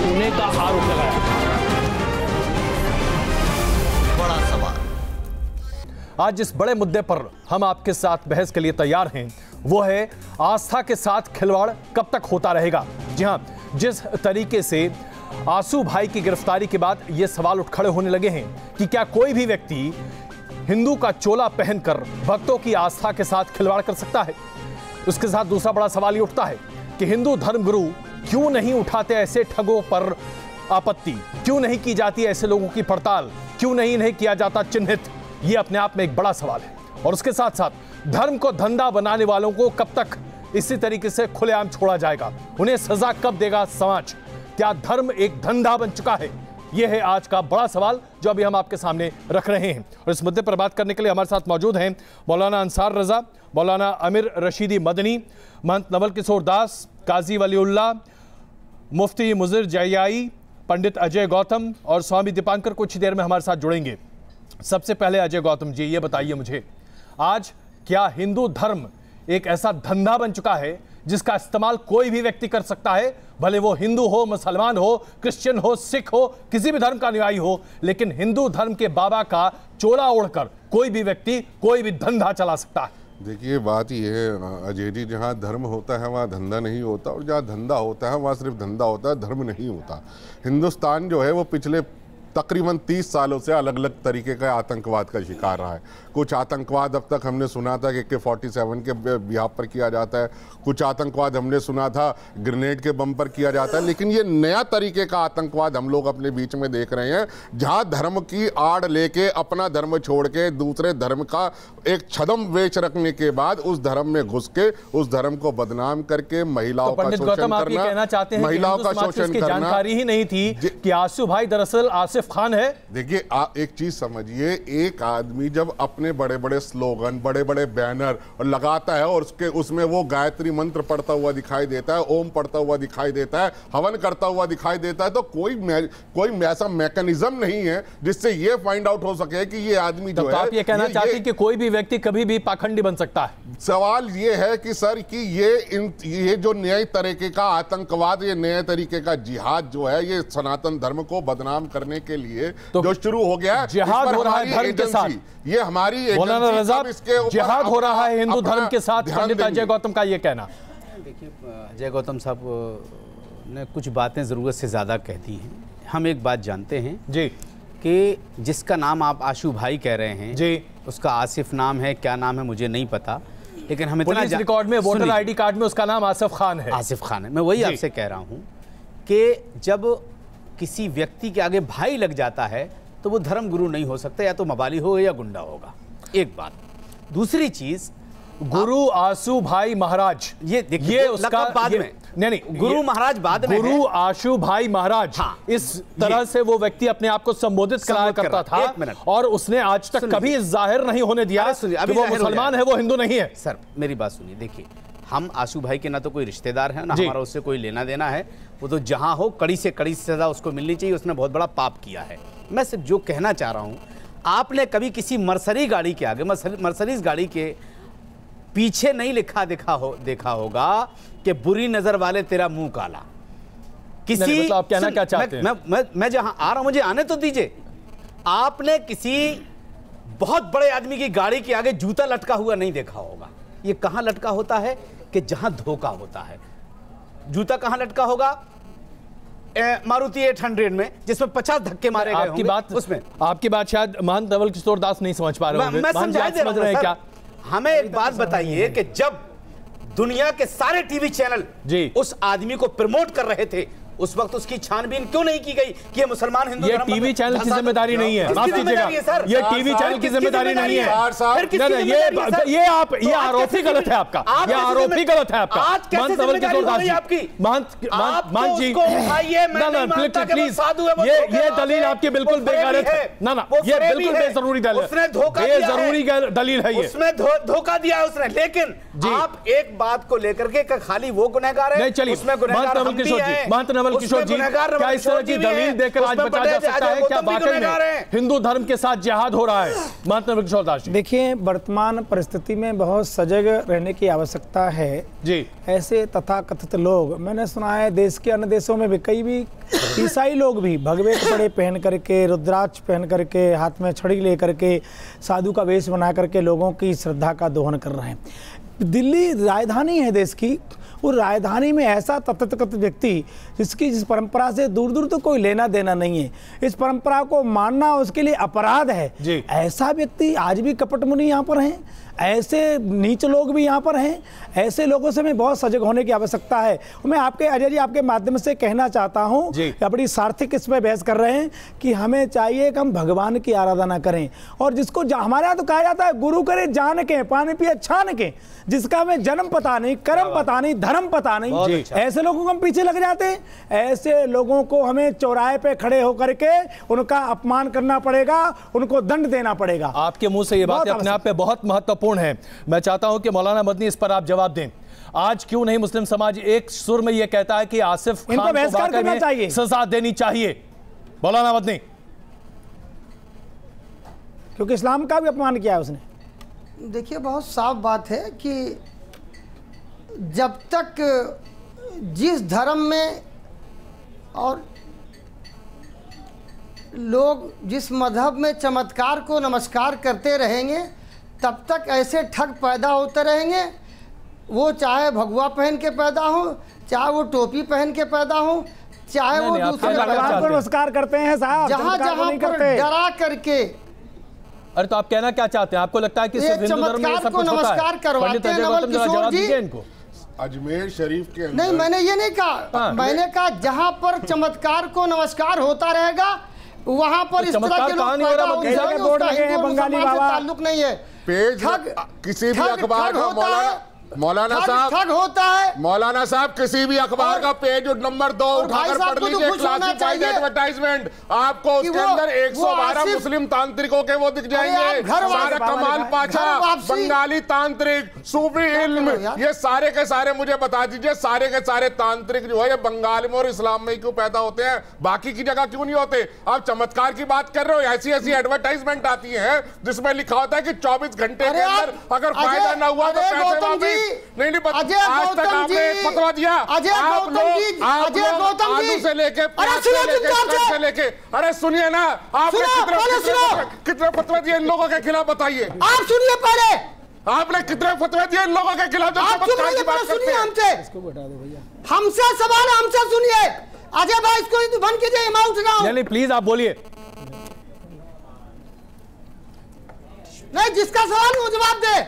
छूने का आरोप लगाया। बड़ा सवाल। आज जिस बड़े मुद्दे पर हम आपके साथ बहस के लिए तैयार हैं वो है आस्था के साथ खिलवाड़ कब तक होता रहेगा। जी हां, जिस तरीके से आंसू भाई की गिरफ्तारी के बाद ये सवाल उठ खड़े होने लगे हैं कि क्या कोई भी व्यक्ति हिंदू का चोला पहनकर भक्तों की आस्था के साथ खिलवाड़ कर सकता है। उसके साथ दूसरा बड़ा सवाल ये उठता है कि हिंदू धर्मगुरु क्यों नहीं उठाते ऐसे ठगों पर आपत्ति, क्यों नहीं की जाती ऐसे लोगों की पड़ताल, क्यों नहीं इन्हें किया जाता चिन्हित। ये अपने आप में एक बड़ा सवाल है। और उसके साथ साथ धर्म को धंधा बनाने वालों को कब तक इसी तरीके से खुलेआम छोड़ा जाएगा, उन्हें सजा कब देगा समाज। क्या धर्म एक धंधा बन चुका है? यह है आज का बड़ा सवाल जो अभी हम आपके सामने रख रहे हैं। और इस मुद्दे पर बात करने के लिए हमारे साथ मौजूद हैं मौलाना अंसार रजा, मौलाना अमीर रशीदी मदनी, महंत नवल किशोर दास, काजी वलीउल्लाह, मुफ्ती मुजिर जयाई, पंडित अजय गौतम और स्वामी दीपांकर कुछ देर में हमारे साथ जुड़ेंगे। सबसे पहले अजय गौतम जी, ये बताइए मुझे, आज क्या हिंदू धर्म एक ऐसा धंधा बन चुका है जिसका इस्तेमाल कोई भी व्यक्ति कर सकता है, भले वो हिंदू हो, मुसलमान हो, क्रिश्चियन हो, सिख हो, किसी भी धर्म का अनुयायी हो, लेकिन हिंदू धर्म के बाबा का चोला ओढ़कर कोई भी व्यक्ति कोई भी धंधा चला सकता है? देखिए, बात ये है अजय जी, जहाँ धर्म होता है वहाँ धंधा नहीं होता, और जहाँ धंधा होता है वहाँ सिर्फ धंधा होता है, धर्म नहीं होता। हिंदुस्तान जो है वो पिछले तकरीबन 30 सालों से अलग अलग तरीके का आतंकवाद का शिकार रहा है। कुछ आतंकवाद अब तक हमने सुना था कि AK-47 के बिहाफ पर किया जाता है, कुछ आतंकवाद हमने सुना था ग्रेनेड के बम पर किया जाता है, लेकिन ये नया तरीके का आतंकवाद हम लोग अपने बीच में देख रहे हैं, जहां धर्म की आड़ लेके अपना धर्म छोड़ के दूसरे धर्म का एक छदम वेच रखने के बाद उस धर्म में घुस के उस धर्म को बदनाम करके महिलाओं का शोषण करना, महिलाओं का शोषण करना। जानकारी ही नहीं थी कि आंसू भाई दरअसल आसिफ खान है। देखिए, एक चीज समझिए, एक आदमी जब अपने बड़े बड़े स्लोगन, बड़े बड़े बैनर और लगाता है और उसमें वो गायत्री मंत्र पढ़ता हुआ दिखाई देता है, ओम पढ़ता हुआ दिखाई देता है, हवन करता हुआ दिखाई देता है, तो कोई ऐसा मैकेनिज्म नहीं है जिससे ये फाइंड आउट हो सके कि ये आदमी जो है। आप ये कहना चाहते हैं कि कोई भी व्यक्ति कभी भी पाखंडी बन सकता है? सवाल ये है कि सर कि ये जो नए तरीके का आतंकवाद, ये नए तरीके का जिहाद जो है, ये सनातन धर्म को बदनाम करने के लिए तो जो शुरू हो गया, जिहाद हो रहा है धर्म के साथ। ये हमारी मौलाना रजा, जिहाद हो रहा है हिंदू धर्म के साथ, पंडित अजय गौतम का ये कहना। देखिए, अजय गौतम साहब ने कुछ बातें ज़रूरत से ज़्यादा कह दी हैं। हम एक बात जानते हैं जी कि जिसका नाम आप आंसू भाई कह रहे हैं जी, उसका आसिफ नाम है, क्या नाम है मुझे नहीं पता, लेकिन हम इतना पुलिस रिकॉर्ड में, वोटर आईडी कार्ड में उसका नाम आसिफ खान है। आसिफ खान है। मैं वही आपसे कह रहा हूँ कि जब किसी व्यक्ति के आगे भाई लग जाता है तो वो धर्म गुरु नहीं हो सकता, या तो मवाली हो या गुंडा होगा। एक बात। दूसरी चीज, गुरु आंसू भाई महाराज, ये देखिए उसका बाद में नहीं, गुरु महाराज बाद में, गुरु आंसू भाई महाराज, हाँ, इस तरह से वो व्यक्ति अपने आप को संबोधित कराया करता था, और उसने आज तक कभी जाहिर नहीं होने दिया कि वो मुसलमान है, वो हिंदू नहीं है। सर मेरी बात सुनिए, देखिए हम आंसू भाई के ना तो कोई रिश्तेदार है, ना हमारा उससे कोई लेना देना है, वो तो जहां हो कड़ी से कड़ी सजा उसको मिलनी चाहिए, उसने बहुत बड़ा पाप किया है। मैं सिर्फ जो कहना चाह रहा हूं, आपने कभी किसी मर्सरी गाड़ी के आगे, मर्सरीज गाड़ी के पीछे नहीं देखा होगा कि बुरी नजर वाले तेरा मुंह काला। किसी मतलब आप कहना क्या चाहते हैं? मैं जहां आ रहा हूं मुझे आने तो दीजिए। आपने किसी बहुत बड़े आदमी की गाड़ी के आगे जूता लटका हुआ नहीं देखा होगा। ये कहां लटका होता है कि जहां धोखा होता है। जूता कहां लटका होगा? मारुति 800 में, जिसमें 50 धक्के मारे गए आपकी बात, उसमें आपकी बात शायद महंत नवल किशोर दास नहीं समझ पा रहे होंगे। मैं समझ रहे हैं क्या? हमें एक बात बताइए कि जब दुनिया के सारे टीवी चैनल जी उस आदमी को प्रमोट कर रहे थे, उस वक्त उसकी छानबीन क्यों नहीं की गई कि ये मुसलमान हिंदू? ये टीवी चैनल की जिम्मेदारी नहीं है, माफ कीजिएगा, ये टीवी चैनल की जिम्मेदारी नहीं है। ये आरोप ही गलत है आपका, ये आरोप ही गलत है आपका। महंत नवल किशोर दास जी, महंत जी, प्लीज, ये दलील आपकी बिल्कुल बेगैरत है। ना, ये बिल्कुल बेजरूरी दलील है, ये उसने धोखा दिया उसने। लेकिन आप एक बात को लेकर के खाली वो गुनहगार है, नहीं, चलिए महंत नवल महात्मा किशोर जी, क्या इस तरह की दलील देकर आज बचा जा सकता है? क्या वाकई में हिंदू धर्म के साथ जिहाद हो रहा है? महात्मा किशोर दास जी, देखिए, वर्तमान परिस्थिति में बहुत सजग रहने की आवश्यकता है जी। ऐसे तथाकथित लोग, मैंने सुना है देश के अन्य देशों में भी कई भी ईसाई लोग भी भगवे कपड़े पहन करके, रुद्राक्ष पहन करके, हाथ में छड़ी लेकर के, साधु का वेश बना करके लोगों की श्रद्धा का दोहन कर रहे हैं। दिल्ली राजधानी है देश की, उस राजधानी में ऐसा तथाकथित व्यक्ति जिस परंपरा से दूर दूर तो कोई लेना देना नहीं है, इस परंपरा को मानना उसके लिए अपराध है जी। ऐसा व्यक्ति आज भी कपट मुनि यहाँ पर हैं, ऐसे नीच लोग भी यहाँ पर हैं। ऐसे लोगों से हमें बहुत सजग होने की आवश्यकता है। मैं आपके अजय जी आपके माध्यम से कहना चाहता हूँ, बड़ी सार्थक इस पर बहस कर रहे हैं कि हमें चाहिए कि हम भगवान की आराधना करें, और जिसको हमारे यहाँ तो कहा जाता है गुरु करे जान के, पानी पिए छान के, जिसका हमें जन्म पता नहीं, कर्म पता नहीं, धर्म पता नहीं, ऐसे लोगों को हम पीछे लग जाते हैं। ऐसे लोगों को हमें चौराहे पे खड़े होकर के उनका अपमान करना पड़ेगा, उनको दंड देना पड़ेगा। आपके मुंह से ये बात अपने आप में बहुत महत्वपूर्ण है। मैं चाहता हूं कि मौलाना मदनी इस पर आप जवाब दें। आज क्यों नहीं मुस्लिम समाज एक सुर में यह कहता है कि आसिफ खान को वाकई में सजा देनी चाहिए? मौलाना मदनी, क्योंकि इस्लाम का भी अपमान किया है उसने। देखिए, बहुत साफ बात है कि जब तक जिस धर्म में और लोग जिस मजहब में चमत्कार को नमस्कार करते रहेंगे, तब तक ऐसे ठग पैदा होते रहेंगे। वो चाहे भगवा पहन के पैदा हो, चाहे वो टोपी पहन के पैदा हो, चाहे वो दूसरे भगवान को नमस्कार करते हैं साहब, जहाँ जहाँ पर डरा करके। अरे तो आप कहना क्या चाहते हैं? आपको लगता है कि सिर्फ हिंदू धर्म में सब कुछ होता है? नमस्कार करवाते हैं नवल किशोर जी इनको। अजमेर शरीफ के नहीं, मैंने ये नहीं कहा। मैंने कहा जहाँ पर चमत्कार को नमस्कार होता रहेगा, वहाँ पर इस तरह के लोग पैदा होंगे। बंगाली ताल्लुक नहीं है। पेज किसी भी अखबार का मौलाना साहब ठग होता है। मौलाना साहब, किसी भी अखबार का पेज नंबर 2 उठाकर पढ़ लीजिए, क्लासिफाइड एडवर्टाइजमेंट, आपको उसके अंदर 112 मुस्लिम तांत्रिकों के वो दिख जाएंगे। सारा कमाल पाशा, बंगाली तांत्रिक, सूफी इल्म, ये सारे के सारे मुझे बता दीजिए, सारे के सारे तांत्रिक जो है ये बंगाल में और इस्लाम में क्यों पैदा होते हैं, बाकी की जगह क्यों नहीं होते? आप चमत्कार की बात कर रहे हो, ऐसी ऐसी एडवर्टाइजमेंट आती है जिसमें लिखा होता है कि 24 घंटे के अंदर अगर फायदा ना हुआ तो पैसे वापस। नहीं पता, आज तक आपने एक फतवा दिया। आप लोग आलू से लेके से लेके, अरे सुनिए ना, आपने कितने फतवा दिए इन लोगों के खिलाफ बताइए? आप सुनिए पहले, आपने कितने फतवा दिए इन लोगों के खिलाफ? सुनिए हमसे सवाल हमसे सुनिए। अजय भाई इसको बंद कीजिए, मैं उठ रहा हूँ। नहीं प्लीज आप बोलिए। नहीं, जिसका सवाल वो जवाब दे।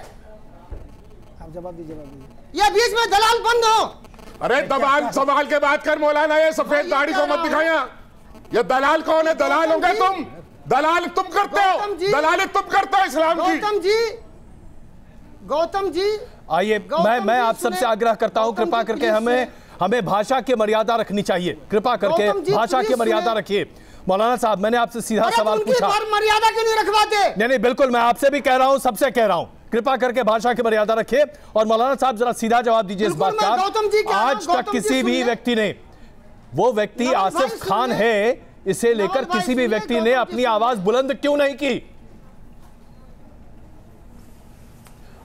जवाब दीजिए। ये बीच में दलाल बंद हो। अरे दलाल सवाल के बात कर मौलाना, ये सफेद दाढ़ी को मत दिखाया। ये दलाल कौन है? दलाल होंगे तुम, दलाल तुम करते हो, दलाली तुम करते हो इस्लाम की। गौतम जी आइए, मैं आप सबसे आग्रह करता हूं, कृपा करके हमें भाषा की मर्यादा रखनी चाहिए। कृपा करके भाषा की मर्यादा रखिए। मौलाना साहब, मैंने आपसे सीधा सवाल पूछा। मर्यादा क्यों नहीं रखवाते? नहीं, बिल्कुल, मैं आपसे भी कह रहा हूं, सबसे कह रहा हूं, कृपा करके भाषा की मर्यादा रखिए। और मौलाना साहब जरा सीधा जवाब दीजिए इस बात का। आज तक किसी भी व्यक्ति ने, वो व्यक्ति आसिफ खान है, इसे लेकर किसी भी व्यक्ति ने अपनी आवाज बुलंद क्यों नहीं की?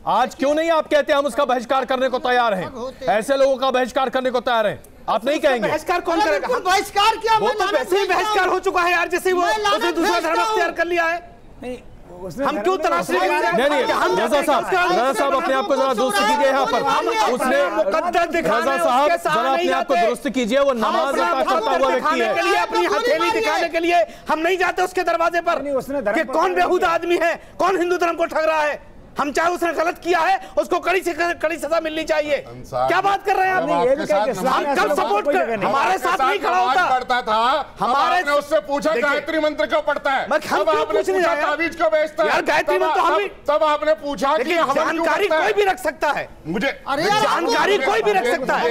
आज क्यों नहीं आप कहते हम उसका बहिष्कार करने को तैयार हैं? ऐसे लोगों का बहिष्कार करने को तैयार हैं? आप नहीं कहेंगे? बहिष्कार कौन करेगा? बहिष्कार क्या? वो तो वैसे ही बहिष्कार हो चुका है यार, जैसे वो उसने दूसरा धर्म अख्तियार कर लिया है। हम क्यों तलाश नहीं, रजा साहब अपने आप को जरा दुरुस्त कीजिए। यहाँ पर उसने रजा साहब जरा अपने आप को दुरुस्त कीजिए। वो नमाज अता करता हुआ व्यक्ति है। अपनी हथेली दिखाने के लिए हम नहीं जाते उसके दरवाजे पर कि कौन बेहुदा आदमी है, कौन हिंदू धर्म को ठग रहा है। हम चाहे उसने गलत किया है, उसको कड़ी से कड़ी सजा मिलनी चाहिए। क्या बात कर रहे हैं आप? हम कब सपोर्ट कर, हमारे साथ नहीं खड़ा होता पढ़ता था, हमारे उससे पूछा गायत्री मंत्र क्यों पढ़ता है, तब आपने पूछा तावीज क्यों बेचता है, गायत्री मंत्र तो हम, तब आपने पूछा कि जानकारी कोई भी रख सकता है। मुझे जानकारी कोई भी रख सकता है।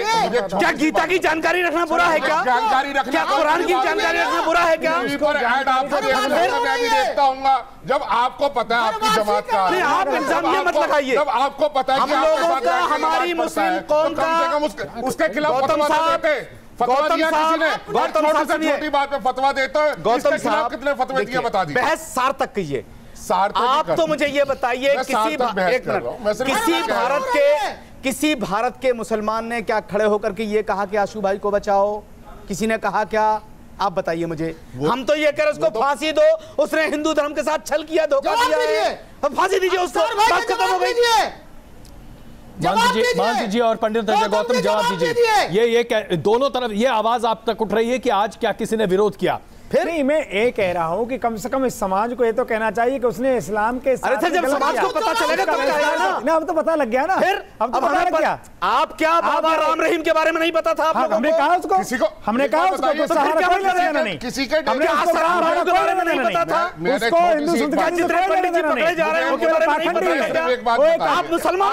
क्या गीता की जानकारी रखना बुरा है? क्या जानकारी रखना, क्या कुरान की जानकारी रखना बुरा है? क्या मैं भी देखता हूँ जब आपको पता है आपकी जमात का, आप मत लगाइए। जब आपको पता है हम लोगों का, हमारी मुस्लिम कौम का, कम से कम उसके खिलाफ फतवा देते। फतवा दिया किसी ने? गौतम साहब छोटी बात पे फतवा देते हो, गौतम साहब कितने फतवे दिए बता दीजिए। बहस सार्थक कीजिए। आप तो मुझे ये बताइए, किसी भारत के मुसलमान ने क्या खड़े होकर के ये कहा कि आशू भाई को बचाओ? किसी ने कहा क्या? आप बताइए मुझे। हम तो ये कह रहे उसको फांसी दो, उसने हिंदू धर्म के साथ छल किया, धोखा दिया है, फांसी दीजिए उसको, बात खत्म हो गई। मानसी जी और पंडित अजय गौतम जवाब दीजिए। ये दोनों तरफ ये आवाज आप तक उठ रही है कि आज क्या किसी ने विरोध किया? फिर नहीं, मैं ये कह रहा हूँ कि कम से कम इस समाज को ये तो कहना चाहिए कि उसने इस्लाम के साथ जब समाज को पता चलेगा तो ना, अब तो पता लग गया ना। फिर अब तो पता लग गया। आप क्या बाबा राम रहीम के बारे में नहीं पता था? आप लोगों को हमने कहा उसको, हमने कहा उसको किसी के बारे में नहीं पता था? उसको हिंदू संस्कृति जितने पंडित जी पकड़े जा रहे हैं उनके बारे में नहीं पता था? आप मुसलमान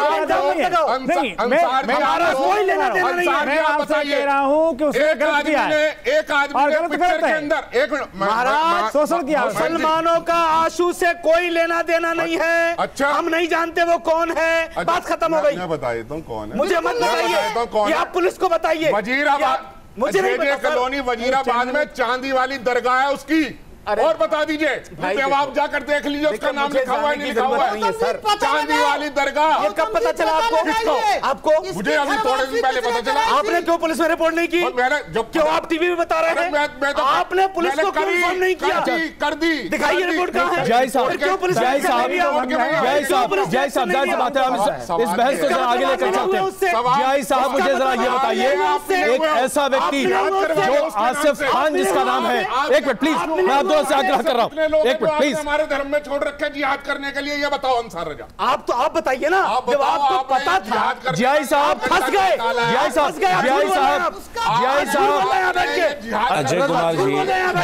कोई लेना देना नहीं है। मैं आपसे कह रहा हूँ कि उसने गलत किया है। एक आदमी ने पिक्चर के अंदर महाराज शोषण किया। मुसलमानों का आशू से कोई लेना देना नहीं है। अच्छा, हम नहीं जानते वो कौन है। बात खत्म हो गई। मैं बता देता हूँ कौन है। मुझे मत बताइए, आप पुलिस को बताइए। वजीराबाद, मुझे नहीं पता कॉलोनी वजीराबाद में चांदी वाली दरगाह है उसकी, और बता दीजिए। आप जाकर देख लीजिए उसका नाम लिखा हुआ है नहीं लिखा हुआ है। चांदी वाली दरगाह। ये कब पता चला आपको? आपको मुझे अभी थोड़े दिन पहले पता चला। आपने क्यों पुलिस में रिपोर्ट नहीं की? क्यों आप टीवी में बता रहे हैं? आपने पुलिस को क्यों इन्फॉर्म नहीं किया? कर दी। दिखाइए रिपोर्ट कहाँ है? जय साहब, क्यों पुलिस जय साहब, जय साहब, जाहिर बात है हम इस बहस को जरा आगे लेकर चलते हैं। जय साहब, मुझे जरा ये बताइए, एक ऐसा व्यक्ति जो आसिफ खान जिसका नाम है, एक मिनट प्लीज, मैं आप दोनों से आग्रह कर रहा हूँ, एक मिनट प्लीज। हमारे धर्म में छोड़ रखे जिहाद करने के लिए, ये बताओ अंसार रजा। आप बताइए ना, जब आपको पता था। जय साहब फंस गए, जय साहब, जय साहब, जय साहब, अजय कुमार जी,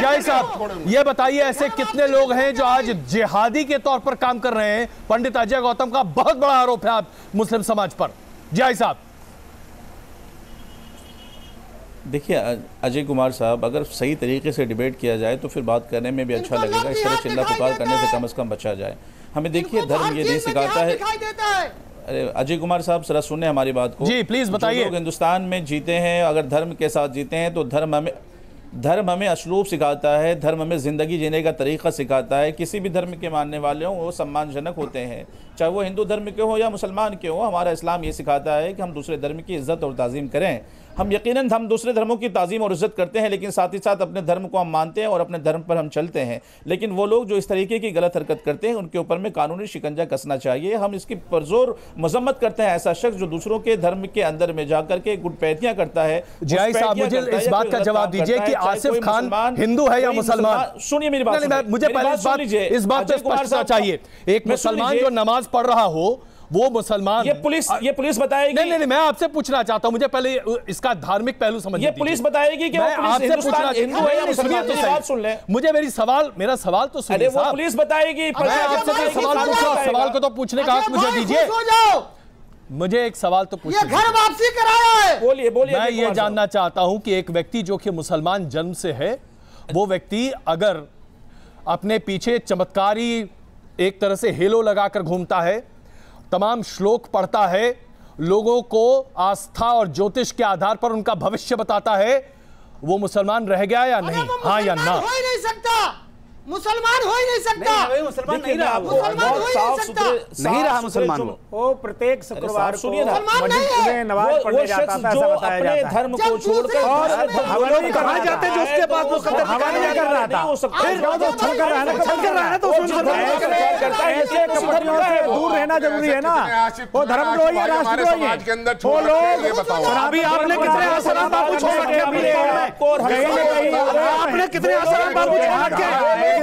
जय साहब, ये बताइए ऐसे कितने लोग हैं जो आज जिहादी के तौर पर काम कर रहे हैं? पंडित अजय गौतम का बहुत बड़ा आरोप है आप मुस्लिम समाज पर। जय साहब, देखिए अजय कुमार साहब, अगर सही तरीके से डिबेट किया जाए तो फिर बात करने में भी अच्छा लगेगा। इस तरह चिल्ला पुकार करने से कम बचा जाए। हमें देखिए धर्म ये नहीं सिखाता है। अरे अजय कुमार साहब जरा सुने हमारी बात को जी, प्लीज बताइए। लोग हिंदुस्तान में जीते हैं, अगर धर्म के साथ जीते हैं तो धर्म हमें असलूब सिखाता है, धर्म हमें ज़िंदगी जीने का तरीक़ा सिखाता है। किसी भी धर्म के मानने वाले हों वो सम्मानजनक होते हैं, चाहे वो हिंदू धर्म के हो या मुसलमान के हो। हमारा इस्लाम ये सिखाता है कि हम दूसरे धर्म की इज़्ज़त और ताज़ीम करें। हम यकीनन हम दूसरे धर्मों की ताज़ीम और इज़्ज़त करते हैं, लेकिन साथ ही साथ अपने धर्म को हम मानते हैं और अपने धर्म पर हम चलते हैं। लेकिन वो लोग जो इस तरीके की गलत हरकत करते हैं उनके ऊपर में कानूनी शिकंजा कसना चाहिए। हम इसकी पुरजोर मजम्मत करते हैं ऐसा शख्स जो दूसरों के धर्म के अंदर में जाकर के गुटपैतियां करता है। जय साहब, मुझे इस बात का जवाब दीजिए कि आसिफ खान हिंदू है या मुसलमान? सुनिए मेरी बात, मुझे पहले इस बात पर स्पष्टता चाहिए। एक मुसलमान जो नमाज पढ़ रहा हो वो मुसलमान, ये पुलिस बताएगी। नहीं, मैं आपसे पूछना चाहता हूं, मुझे पहले इसका धार्मिक पहलू समझ। ये पुलिस बताएगी कि मैं आपसे पूछना हिंदू है या मुसलमान? तो बात सुन ले, मुझे मेरा सवाल तो सुनिए। अरे वो पुलिस बताएगी। मैं आपसे सवाल पूछ रहा हूं, सवाल को तो पूछने का हक मुझे दीजिए। मुझे एक सवाल तो पूछिए। घर वापसी कराया है। बोलिए। मैं ये जानना चाहता हूं कि एक व्यक्ति जो कि मुसलमान जन्म से है, वो व्यक्ति अगर अपने पीछे चमत्कारी एक तरह से हेलो लगाकर घूमता है, तमाम श्लोक पढ़ता है, लोगों को आस्था और ज्योतिष के आधार पर उनका भविष्य बताता है, वो मुसलमान रह गया या नहीं? हाँ या ना? हो ही नहीं सकता, मुसलमान हो ही नहीं सकता। मुसलमान नहीं रहा, नहीं रहा मुसलमान। वो प्रत्येक शुक्रवार को मस्जिद में नमाज पढ़ने जाता था, ऐसा बताया जाता है। धर्म को छोड़कर कहा जाते जो उसके बाद वो कदर कर रहा था, छल कर रहा है तो ऐसे कपड़ियों से दूर रहना जरूरी है ना। वो धर्मद्रोही या राष्ट्रद्रोही है वो लोग। अभी आपने कितने आसाराम बाबू छोड़ रखे? आपने कितने आसाराम बाबू छोड़ रखे?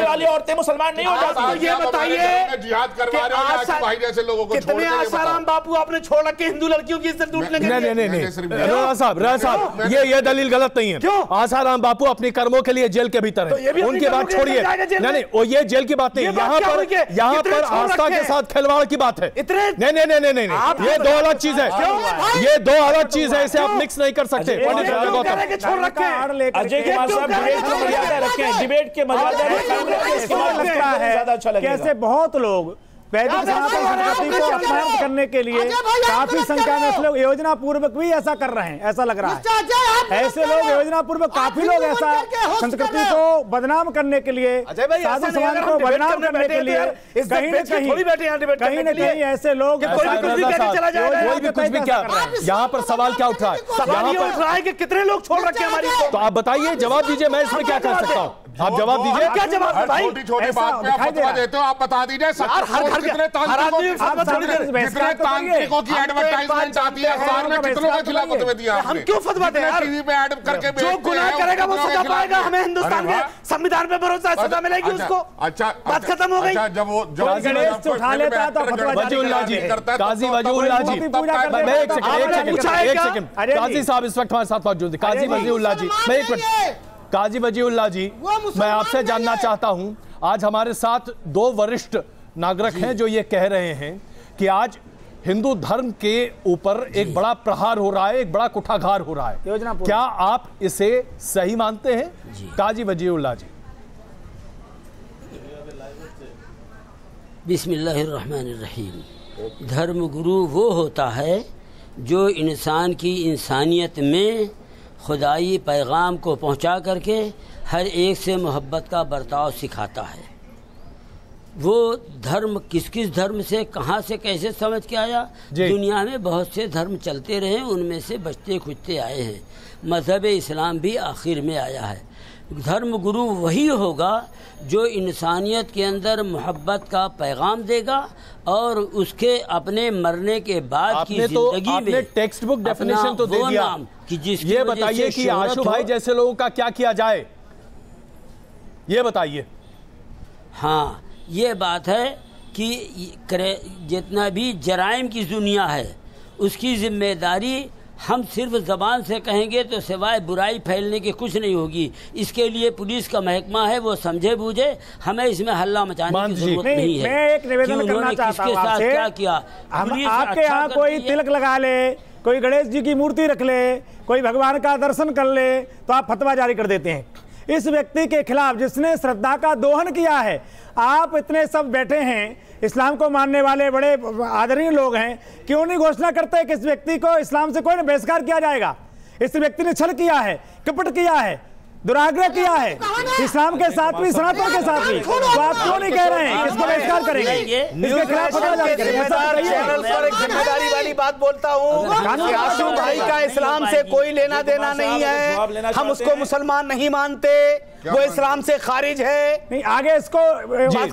वाली औरतें मुसलमान नहीं हो जाती। ये बताइए जिहाद करवा रहे भाई जैसे लोगों को कितने आसाराम बापू आपने छोड़ रखे हिंदू लड़कियों की इज्जत लूटने के लिए? नहीं, राजा साहब ये दलील गलत नहीं है। आसाराम बापू अपने कर्मों के लिए जेल के भीतर है, उनकी बात छोड़िए। नहीं, वो ये जेल की बात नहीं, यहाँ पर आस्था के साथ खिलवाड़ की बात है। नहीं, ये दो अलग चीज है, ये दो अलग चीज है, इसे आप मिक्स नहीं कर सकते। अजय कुमार साहब डिबेट की मर्यादा रखें, डिबेट के मर्यादा लगता है कैसे बहुत लोग वैदिक सनातन संस्कृति को अपमानित करने के लिए काफी संख्या में लोग योजना पूर्वक भी ऐसा कर रहे हैं, ऐसा लग रहा है। ऐसे लोग योजना पूर्वक काफी लोग ऐसा संस्कृति को बदनाम करने के लिए, साधु समाज को बदनाम करने के लिए कहीं न कहीं ऐसे लोग कुछ भी क्या यहाँ पर सवाल क्या उठ रहा है कि कितने लोग छोड़ रखे हमारी, तो आप बताइए, जवाब दीजिए, मैं इसमें क्या कर सकता हूँ? आप जवाब दीजिए। क्या जवाब है भाई? छोटी बात पे आप फतवा देते हो, आप बता दीजिए कितने तांत्रिकों की एडवर्टाइजमेंट आती है अखबार में, कितनों के खिलाफ फतवे दिए आपने? हम क्यों फतवा दें यार? टीवी पे ऐड करके जो गुनाह करेगा वो सजा पाएगा। हमें हिंदुस्तान के संविधान पे भरोसा है, सजा मिलेगी उसको। अच्छा, बात खत्म हो गई। जब वो उठा लेता तो वजीउल्लाह जी, काजी वजीउल्लाह जी, एक सेकंड, काजी साहब इस वक्त हमारे साथ मौजूद है। काजी वजीउल्लाह जी, मैं एक मिनट, काजी वजीउल्लाह जी, मैं आपसे जानना चाहता हूं, आज हमारे साथ दो वरिष्ठ नागरिक हैं जो ये कह रहे हैं कि आज हिंदू धर्म के ऊपर एक बड़ा प्रहार हो रहा है, एक बड़ा कुठाघात हो रहा है, क्या आप इसे सही मानते हैं? काजी वजीउल्लाह जी। बिस्मिल्लाहिर्रहमानिर्रहीम। धर्म गुरु वो होता है जो इंसान की इंसानियत में खुदाई पैगाम को पहुंचा करके हर एक से मोहब्बत का बर्ताव सिखाता है। वो धर्म किस किस धर्म से, कहाँ से, कैसे समझ के आया? दुनिया में बहुत से धर्म चलते रहे, उनमें से बचते खुजते आए हैं। मज़हब इस्लाम भी आखिर में आया है। धर्म गुरु वही होगा जो इंसानियत के अंदर मोहब्बत का पैगाम देगा और उसके अपने मरने के बाद की जिंदगी में टेक्स्ट बुक डेफिनेशन तो दे दिया कि ये बताइए कि आशु भाई जैसे लोगों का क्या किया जाए, ये बताइए। हाँ, ये बात है कि जितना भी जराइम की दुनिया है उसकी जिम्मेदारी हम सिर्फ ज़बान से कहेंगे तो सिवाय बुराई फैलने की कुछ नहीं होगी। इसके लिए पुलिस का महकमा है, वो समझे बूझे, हमें इसमें हल्ला मचाने की जरूरत नहीं है। मैं एक निवेदन करना चाहता हूं आपसे, क्या किया? आपके यहाँ कोई तिलक लगा ले, कोई गणेश जी की मूर्ति रख ले, कोई भगवान का दर्शन कर ले तो आप फतवा जारी कर देते हैं। इस व्यक्ति के खिलाफ जिसने श्रद्धा का दोहन किया है, आप इतने सब बैठे हैं, इस्लाम को मानने वाले बड़े आदरणीय लोग हैं, क्यों नहीं घोषणा करते कि इस व्यक्ति को इस्लाम से कोई बहिष्कार किया जाएगा? इस व्यक्ति ने छल किया है, कपट किया है, दुराग्रह किया है इस्लाम के साथ भी, सनातन के साथ भी, तो आप क्यों नहीं कह रहे हैं इसको बहिष्कार करेंगे? इसके खिलाफ एक जिम्मेदारी वाली बात बोलता हूँ, आशु भाई का इस्लाम से कोई लेना देना नहीं है, हम उसको मुसलमान नहीं मानते, वो इस्लाम से खारिज है। नहीं, आगे इसको जय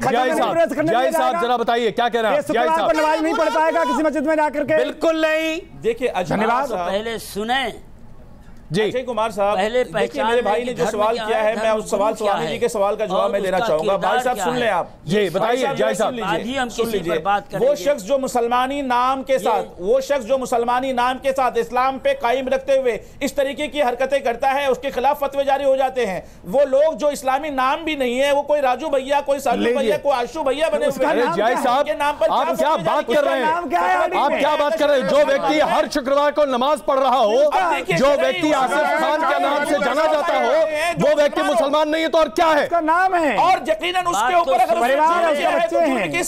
साहब जरा बताइए क्या कह रहे हैं? जय साहब नमाज नहीं पढ़ पाएगा किसी मस्जिद में जाकर के? बिल्कुल नहीं। देखिए, धन्यवाद। पहले सुने अजय कुमार साहब, देखिए मेरे भाई ने जो सवाल किया है, मैं उस सवाल स्वामी जी के सवाल का जवाब मैं देना चाहूंगा। भाई साहब सुन लें आप, जी बताइए। जय साहब सुन लीजिए। वो शख्स जो मुसलमानी नाम के साथ, वो शख्स जो मुसलमानी नाम के साथ इस्लाम पे कायम रखते हुए इस तरीके की हरकतें करता है, उसके खिलाफ फतवे जारी हो जाते हैं। वो लोग जो इस्लामी नाम भी नहीं है, वो कोई राजू भैया, कोई साजू भैया, कोई आशु भैया बने हुए हैं। जय साहब के नाम पर आप क्या बात कर रहे हैं? आप क्या बात कर रहे हैं? जो व्यक्ति हर शुक्रवार को नमाज पढ़ रहा हो, जो व्यक्ति आसिफ खान के नाम से जाना जाता हो, वो व्यक्ति मुसलमान नहीं है तो और क्या है? उसका नाम है, और यकीनन उसके ऊपर जुर्म की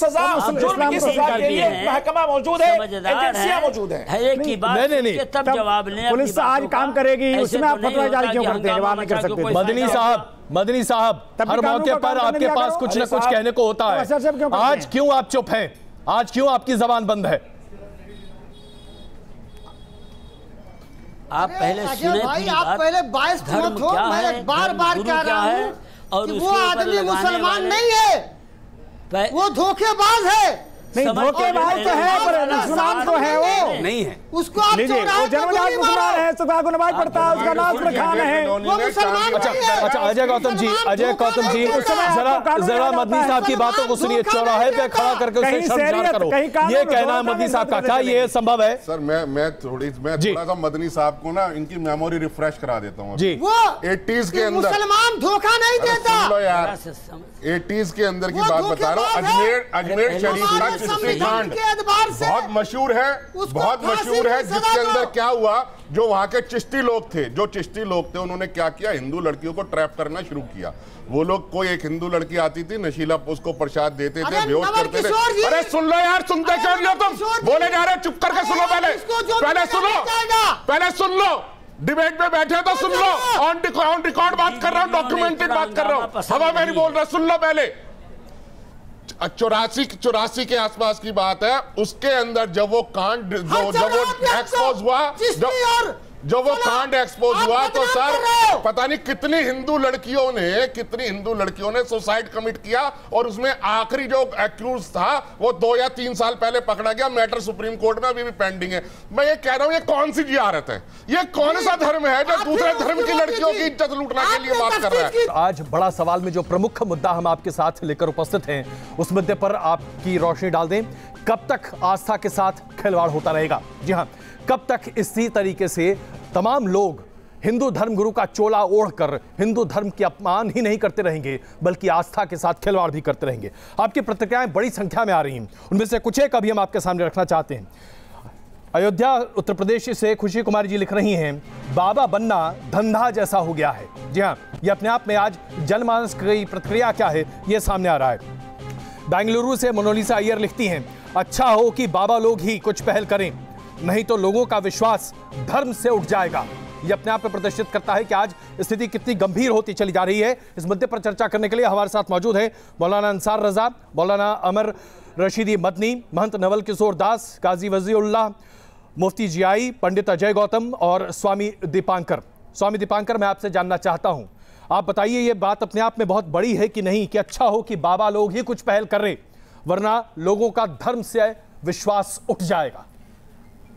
सजा के लिए महकमा मौजूद है, एजेंसियां मौजूद है। हर एक की बात तब जवाब लें। पुलिस आज काम करेगी, उसमें आप फतवा जारी क्यों करते हैं? जवाब नहीं कर सकते? मदनी साहब, हर मौके पर आपके पास कुछ न कुछ कहने को होता है। आज क्यों आप चुप हैं? आज क्यों आपकी जबान बंद है? आप पहले सुने भाई, आप पहले बाइस मत हो, मैं बार-बार कह रहा हूं कि वो आदमी मुसलमान नहीं है, वो धोखेबाज है। नहीं, धोखेबाज तो है पर मुसलमान तो है, वो नहीं है। उसको आप जन्मजात मुसलमान है, सुबह को नमाज पढ़ता है, उसका नाम खान है, वो मुसलमान। अच्छा अजय गौतम जी, जरा मदनी साहब की बातों को सुनिए। चौराहे पे खड़ा करके उसे शर्मसार करो, ये कहना है मदनी साहब का। क्या ये संभव है? सर मैं थोड़ा सा मदनी साहब को ना इनकी मेमोरी रिफ्रेश करा देता हूँ जी। वो 80s के अंदर मुसलमान धोखा नहीं देता यार, 80s के अंदर की बात बता रहा हूँ। अजमेर शरीफ का चिश्ती कांड बहुत मशहूर है, बहुत मशहूर जरूर है, जिसके अंदर क्या हुआ, जो वहां के चिश्ती लोग थे, उन्होंने क्या किया, हिंदू लड़कियों को ट्रैप करना शुरू किया। वो लोग, कोई एक हिंदू लड़की आती थी, नशीला उसको प्रसाद देते थे, बेहोश करते थे। अरे सुन लो यार, सुनते क्यों नहीं हो तुम? बोले जा रहे, चुप करके सुनो, पहले सुन लो। डिबेट में बैठे तो सुन लो, ऑन रिकॉर्ड बात कर रहा हूं, डॉक्यूमेंटेड बात कर रहा हूं, हवा में नहीं बोल रहा, सुन लो पहले। 84 के आसपास की बात है, उसके अंदर जब वो कांड एक्सपोज हुआ तो सर पता नहीं कितनी हिंदू लड़कियों ने सुसाइड कमिट किया, और उसमें आखिरी जो एक्यूज था वो 2 या 3 साल पहले पकड़ा गया। मैटर सुप्रीम कोर्ट में अभी भी पेंडिंग है। मैं ये कह रहा हूं, ये कौन सी जियारत है? ये कौन सा धर्म है जो दूसरे धर्म की लड़कियों की इज्जत लूटने के लिए बात कर रहा है? आज बड़ा सवाल में जो प्रमुख मुद्दा हम आपके साथ लेकर उपस्थित हैं, उस मुद्दे पर आपकी रोशनी डाल दें। कब तक आस्था के साथ खिलवाड़ होता रहेगा? जी हां, कब तक इसी तरीके से तमाम लोग हिंदू धर्मगुरु का चोला ओढ़कर हिंदू धर्म की अपमान ही नहीं करते रहेंगे, बल्कि आस्था के साथ खिलवाड़ भी करते रहेंगे? आपकी प्रतिक्रियाएं बड़ी संख्या में आ रही हैं, उनमें से कुछ एक अभी हम आपके सामने रखना चाहते हैं। अयोध्या उत्तर प्रदेश से खुशी कुमारी जी लिख रही हैं, बाबा बनना धंधा जैसा हो गया है। जी हाँ, ये अपने आप में आज जनमानस की प्रतिक्रिया क्या है, ये सामने आ रहा है। बेंगलुरु से मोनालिसा अय्यर लिखती हैं, अच्छा हो कि बाबा लोग ही कुछ पहल करें, नहीं तो लोगों का विश्वास धर्म से उठ जाएगा। यह अपने आप में प्रदर्शित करता है कि आज स्थिति कितनी गंभीर होती चली जा रही है। इस मुद्दे पर चर्चा करने के लिए हमारे साथ मौजूद है मौलाना अंसार रजा, मौलाना अमर रशीदी मदनी, महंत नवल किशोर दास, काजी वजीउल्लाह, मुफ्ती जियाई, पंडित अजय गौतम और स्वामी दीपांकर। स्वामी दीपांकर, मैं आपसे जानना चाहता हूं, आप बताइए, ये बात अपने आप में बहुत बड़ी है कि नहीं, कि अच्छा हो कि बाबा लोग ही कुछ पहल कर रहे, वरना लोगों का धर्म से विश्वास उठ जाएगा?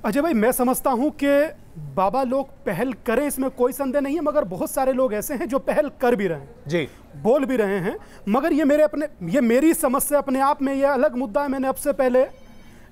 अजय भाई, मैं समझता हूं कि बाबा लोग पहल करें, इसमें कोई संदेह नहीं है, मगर बहुत सारे लोग ऐसे हैं जो पहल कर भी रहे हैं जी, बोल भी रहे हैं, मगर ये मेरी समझ से अपने आप में ये अलग मुद्दा है। मैंने अब से पहले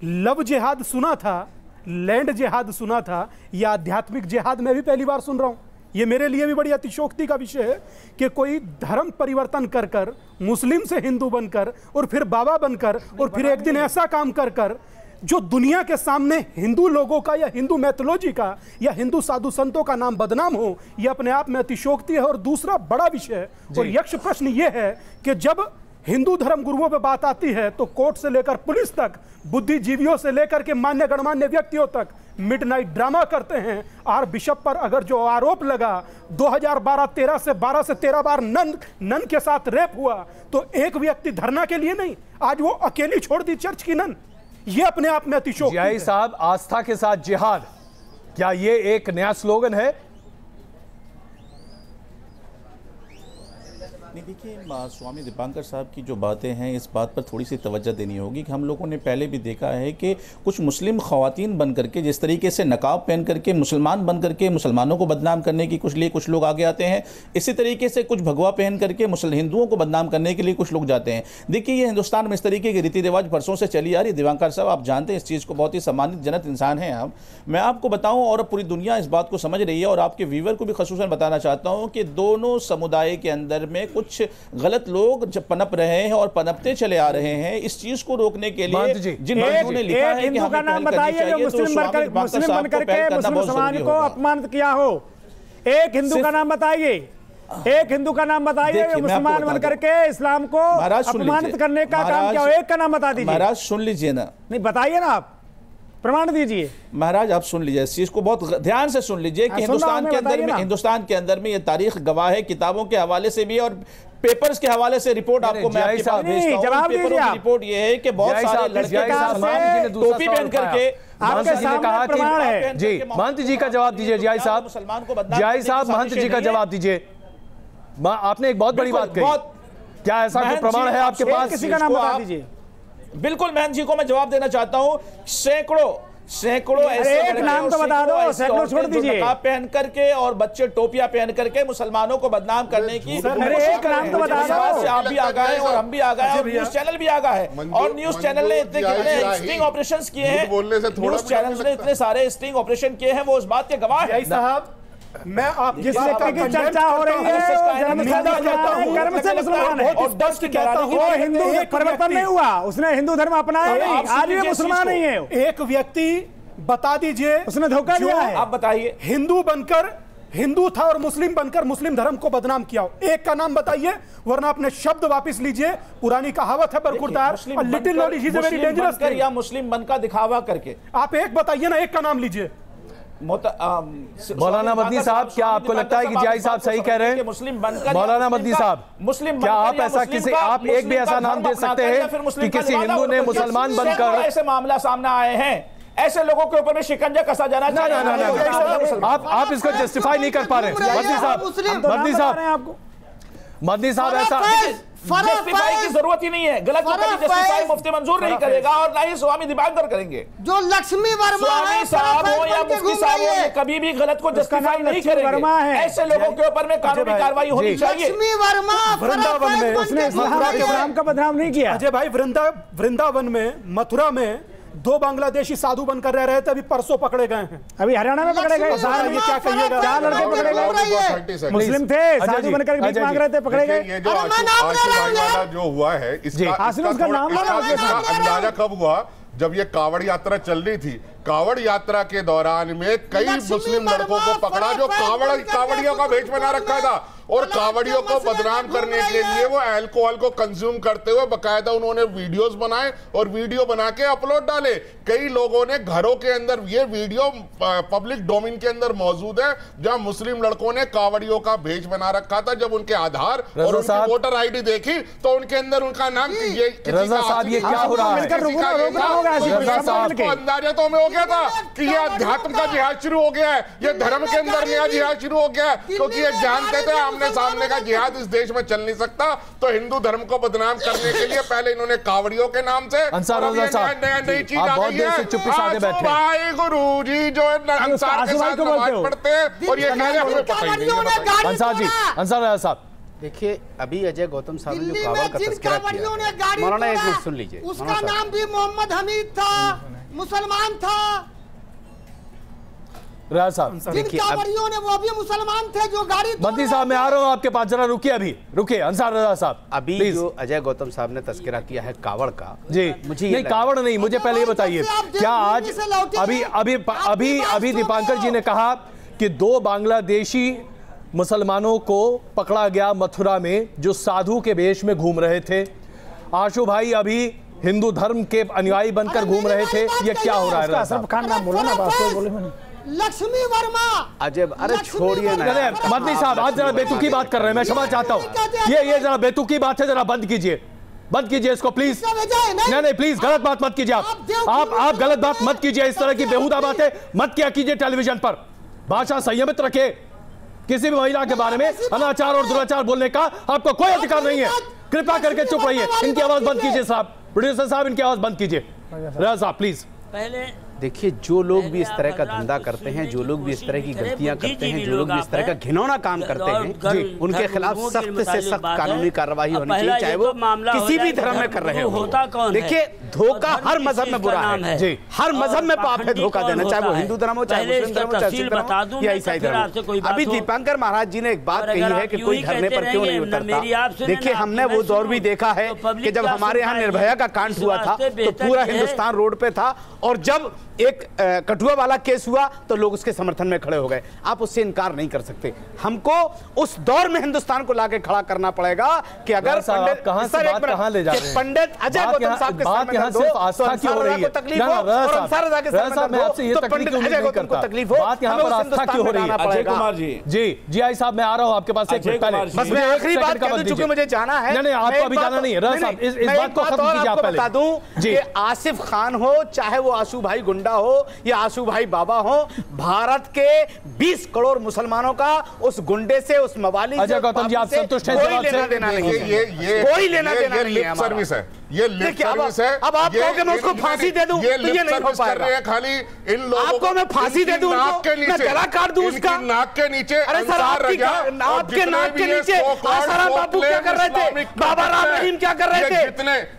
लव जिहाद सुना था, लैंड जिहाद सुना था, या आध्यात्मिक जिहाद में भी पहली बार सुन रहा हूं। ये मेरे लिए भी बड़ी अतिशोक्ति का विषय है कि कोई धर्म परिवर्तन कर कर, मुस्लिम से हिंदू बनकर और फिर बाबा बनकर और फिर एक दिन ऐसा काम कर कर जो दुनिया के सामने हिंदू लोगों का या हिंदू मैथोलॉजी का या हिंदू साधु संतों का नाम बदनाम हो, यह अपने आप में अतिशोक्ति है। और दूसरा बड़ा विषय और यक्ष प्रश्न यह है कि जब हिंदू धर्म गुरुओं पर बात आती है तो कोर्ट से लेकर पुलिस तक, बुद्धिजीवियों से लेकर के मान्य गणमान्य व्यक्तियों तक मिडनाइट ड्रामा करते हैं। आर बिशप पर अगर जो आरोप लगा 2012-13 से 12 से 13 बार नन के साथ रेप हुआ, तो एक व्यक्ति धरना के लिए नहीं, आज वो अकेली छोड़ दी चर्च की नन। ये अपने आप में अतिशोक्ति है। साहब, आस्था के साथ जिहाद, क्या ये एक नया स्लोगन है? नहीं, देखिए, स्वामी दीपांकर साहब की जो बातें हैं, इस बात पर थोड़ी सी तवज्जो देनी होगी कि हम लोगों ने पहले भी देखा है कि कुछ मुस्लिम ख़वातीन बन करके जिस तरीके से नकाब पहन करके मुसलमान बन करके मुसलमानों को बदनाम करने की कुछ लोग आगे आते हैं, इसी तरीके से कुछ भगवा पहन करके हिंदुओं को बदनाम करने के लिए कुछ लोग जाते हैं। देखिए, ये हिंदुस्तान में इस तरीके के रीति रिवाज बरसों से चली आ रही है। दीपांकर साहब, आप जानते हैं इस चीज़ को, बहुत ही सम्मानित जनत इंसान हैं आप। मैं आपको बताऊँ, और पूरी दुनिया इस बात को समझ रही है, और आपके व्यूवर को भी खसूसन बताना चाहता हूँ कि दोनों समुदाय के अंदर में कुछ गलत लोग जब पनप रहे हैं और पनपते चले आ रहे हैं। इस चीज को रोकने के लिए जिन लोगों ने लिखा है कि हमें नाम बताइए जो मुस्लिम बनकर के मुस्लिम समाज को अपमानित किया हो। एक हिंदू का नाम बताइए, एक हिंदू का नाम बताइए जो मुसलमान बनकर के इस्लाम को अपमानित करने का काम किया हो। एक का नाम बता दीजिए। महाराज सुन लीजिए ना, नहीं बताइए ना, आप प्रमाण दीजिए। महाराज आप सुन लीजिए, इस चीज को बहुत ध्यान से सुन लीजिए कि हिंदुस्तान के अंदर में ये तारीख गवाह है, किताबों के हवाले से भी और पेपर्स के हवाले से रिपोर्ट आपको मैं आपके पास भेजता हूं। जवाब दीजिए। रिपोर्ट ये है कि बहुत सारे लड़के टोपी पहन करके आपके सामने प्रमाण है। जी, महंत जी का जवाब दीजिए। जियाई साहब, महंत जी का जवाब दीजिए। आपने एक बहुत बड़ी बात कही, क्या ऐसा कोई प्रमाण है आपके पास? किसी का नाम बता दीजिए। बिल्कुल, महंत जी को मैं जवाब देना चाहता हूं। सैकड़ों ऐसे एक नाम तो बता दो, सैकड़ों छोड़ दीजिए। नकाब पहन करके और बच्चे टोपियां पहन करके मुसलमानों को बदनाम करने की एक नाम तो बता दो। आप भी आ गए और हम भी आ गए और न्यूज चैनल भी आ गया है, और न्यूज चैनल ने इतने स्टिंग ऑपरेशंस किए हैं, न्यूज चैनल ने इतने सारे स्टिंग ऑपरेशन किए हैं, वो उस बात के गवाह है। साहब, मैं आप जिस तरह की चर्चा हो रही है, कर्म से मुसलमान है और दस की कहता हूं, वो हिंदू परिवर्तन नहीं हुआ, उसने हिंदू धर्म अपनाया नहीं, आज भी मुसलमान नहीं है। एक व्यक्ति बता दीजिए, उसने धोखा दिया है। आप बताइए, हिंदू बनकर हिंदू था और मुस्लिम बनकर मुस्लिम धर्म को बदनाम किया हो, एक का नाम बताइए, वरना अपने शब्द वापस लीजिए। पुरानी कहावत है बरखुरदार, little knowledge is very dangerous thing. या मुस्लिम बनकर दिखावा करके आप एक बताइए ना, एक का नाम लीजिए। मौलाना मदनी साहब, क्या आपको लगता है कि जियाई साहब सही कह रहे हैं? मुस्लिम बनकर, मौलाना मदनी साहब, मुस्लिम क्या आप ऐसा किसी, आप एक भी ऐसा नाम दे सकते हैं कि किसी हिंदू ने मुसलमान बनकर? ऐसे मामला सामने आए हैं, ऐसे लोगों के ऊपर में शिकंजा कसा जाना चाहिए। आप इसको जस्टिफाई नहीं कर पा रहे। मदनी साहब, मदनी साहब ऐसा जस्टिफाई की जरूरत ही नहीं है। गलत जस्टिफाई मुफ्ती मंजूर नहीं करेगा और ना ही स्वामी दीपांकर करेंगे। जो लक्ष्मी वर्मा स्वामी साहब हो या मुफ्ती साहब हो, ये कभी भी गलत को जस्टिफाई नहीं करेंगे। ऐसे लोगों के ऊपर में कानूनी कार्रवाई होनी चाहिए। लक्ष्मी वर्मा वृंदावन में उसने मथुरा के राम का बदनाम नहीं किया। अजय भाई, वृंदावन में, मथुरा में 2 बांग्लादेशी साधु बनकर रह रहे थे, अभी परसों पकड़े गए हैं। अभी हरियाणा में पकड़े गए। ये क्या कहिएगा? 4 लड़के पकड़े गए, मुस्लिम थे, साधु बनकर बीच मांग रहे थे, पकड़े गए। ये जो आशुभाई वाला जो हुआ है, इसका अंदाजा कब हुआ? जब ये कावड़ यात्रा चल रही थी, कावड़ यात्रा के दौरान में कई मुस्लिम लड़कों को पकड़ा जो कावड़ियों का भेष बना रखा था, और कावड़ियों को बदनाम करने के लिए वो अल्कोहल को कंज्यूम करते हुए बकायदा उन्होंने वीडियोस बनाए और वीडियो बना के अपलोड डाले। कई लोगों ने घरों के अंदर, ये वीडियो पब्लिक डोमेन के अंदर मौजूद है, जहां मुस्लिम लड़कों ने कावड़ियों का भेष बना रखा था। जब उनके आधार और उनकी वोटर आईडी देखी तो उनके अंदर उनका नाम, ये रजा साहब, ये क्या हो रहा है? अंदाजा तो हमें हो गया था कि ये अध्यात्म का जिहाद शुरू हो गया है, ये धर्म के अंदर नया जिहाद शुरू हो गया है, क्योंकि ये जानते थे आमने सामने का जिहाद इस देश में चल नहीं सकता। तो हिंदू धर्म को बदनाम करने के लिए पहले इन्होंने कावड़ियों के नाम से नई चीज आ गई है। भाई गुरु जी जो अंसार के साथ नमाज पढ़ते हैं और ये कह रहे हैं हमें पता ही नहीं। अंसार जी, अंसार साहब, देखिए, अभी अजय गौतम साहब ने जो कावड़ का तस्करा किया, मौलाना एक मिनट सुन लीजिए। उसका नाम भी मोहम्मद हमीद था, मुसलमान था। जिन कांवड़ियों ने, वो भी मुसलमान थे जो गाड़ी। मदनी साहब, मैं आ रहा हूं आपके पास, जरा रुकिए, अभी रुकिए। अंसार रजा साहब, अभी जो अजय गौतम साहब ने तस्करा किया है कावड़ का, जी, मुझे नहीं, कावड़ नहीं, मुझे पहले ये बताइए, क्या आज अभी दीपांकर जी ने कहा कि 2 बांग्लादेशी मुसलमानों को पकड़ा गया मथुरा में जो साधु के वेश में घूम रहे थे। आशु भाई अभी हिंदू धर्म के अनुयायी बनकर घूम रहे थे। ये क्या हो रहा है? लक्ष्मी वर्मा, अजय, अरे छोड़िए ना मदनी साहब, आज जरा बेतुकी बात कर रहे हैं, मैं क्षमा चाहता हूँ। ये जरा बेतुकी बात है, जरा बंद कीजिए इसको प्लीज। नहीं प्लीज, गलत बात मत कीजिए। आप गलत बात मत कीजिए, इस तरह की बेहुदा बातें मत किया कीजिए टेलीविजन पर। भाषा संयमित रखे। किसी भी महिला के बारे में अनाचार और दुराचार बोलने का आपको कोई अधिकार नहीं है। कृपया करके चुप रहिए। इनकी आवाज बंद कीजिए साहब, प्रोड्यूसर साहब, इनकी आवाज बंद कीजिए। रजा साहब प्लीज। पहले देखिए, जो लोग भी इस तरह का धंधा करते हैं, जो लोग भी इस तरह की गलतियां करते हैं, जो लोग भी इस तरह का घिनौना काम करते हैं, उनके खिलाफ सख्त से सख्त कानूनी कार्रवाई होनी चाहिए, चाहे वो किसी भी धर्म में कर रहे हो। देखिए, धोखा हर मजहब में बुरा है, हर मजहब में पाप है धोखा देना, चाहे वो हिंदू धर्म हो, चाहे मुस्लिम धर्म हो, चाहे सिख धर्म हो या ईसाई धर्म। अभी दीपांकर महाराज जी ने एक बात कही है कि कोई धरने पर क्यों नहीं उतरता। देखिए, हमने वो दौर भी देखा है कि जब हमारे यहाँ निर्भया का कांड हुआ था तो पूरा हिंदुस्तान रोड पे था, और जब एक कठुआ वाला केस हुआ तो लोग उसके समर्थन में खड़े हो गए। आप उससे इनकार नहीं कर सकते। हमको उस दौर में हिंदुस्तान को लाके खड़ा करना पड़ेगा कि अगर पंडित अजय गौतम साहब के बात यहां सिर्फ आस्था की हो रही है, तकलीफ हो और अंसार रजा के साथ आपसे ये पंडित अजय गौतम को तकलीफ हो, बात यहां पर आस्था की हो रही है। अजय कुमार जी आई साहब, मैं आ रहा हूं आपके पास एक मिनट पहले, बस मैं आखिरी बात कह दूं, चूंकि मुझे जाना है। नहीं, आपको अभी जाना नहीं है। रजा साहब, इस बात को खत्म कीजिए आप पहले। बता दूं कि आसिफ खान हो, चाहे वो आशु भाई गुंडा हो या आशु भाई बाबा हो, भारत के 20 करोड़ मुसलमानों का उस गुंडे से, उस मवाली अजय गौतम जी, आप संतुष्ट हैं? कोई लेना देना नहीं है, कोई लेना देना नहीं है। सर्विस है, ये लिप सर्विस है। अब आप कहोगे मैं उसको फांसी दे दूं, तो ये नहीं हो पाएगा। खाली इन लोगों आपको मैं फांसी दे दूं, मैं गला काट दूं उसका, नाक के नीचे। अरे सर, आपके नाक के नीचे आसाराम बापू क्या कर रहे थे, बाबा राम रहीम क्या कर रहे थे,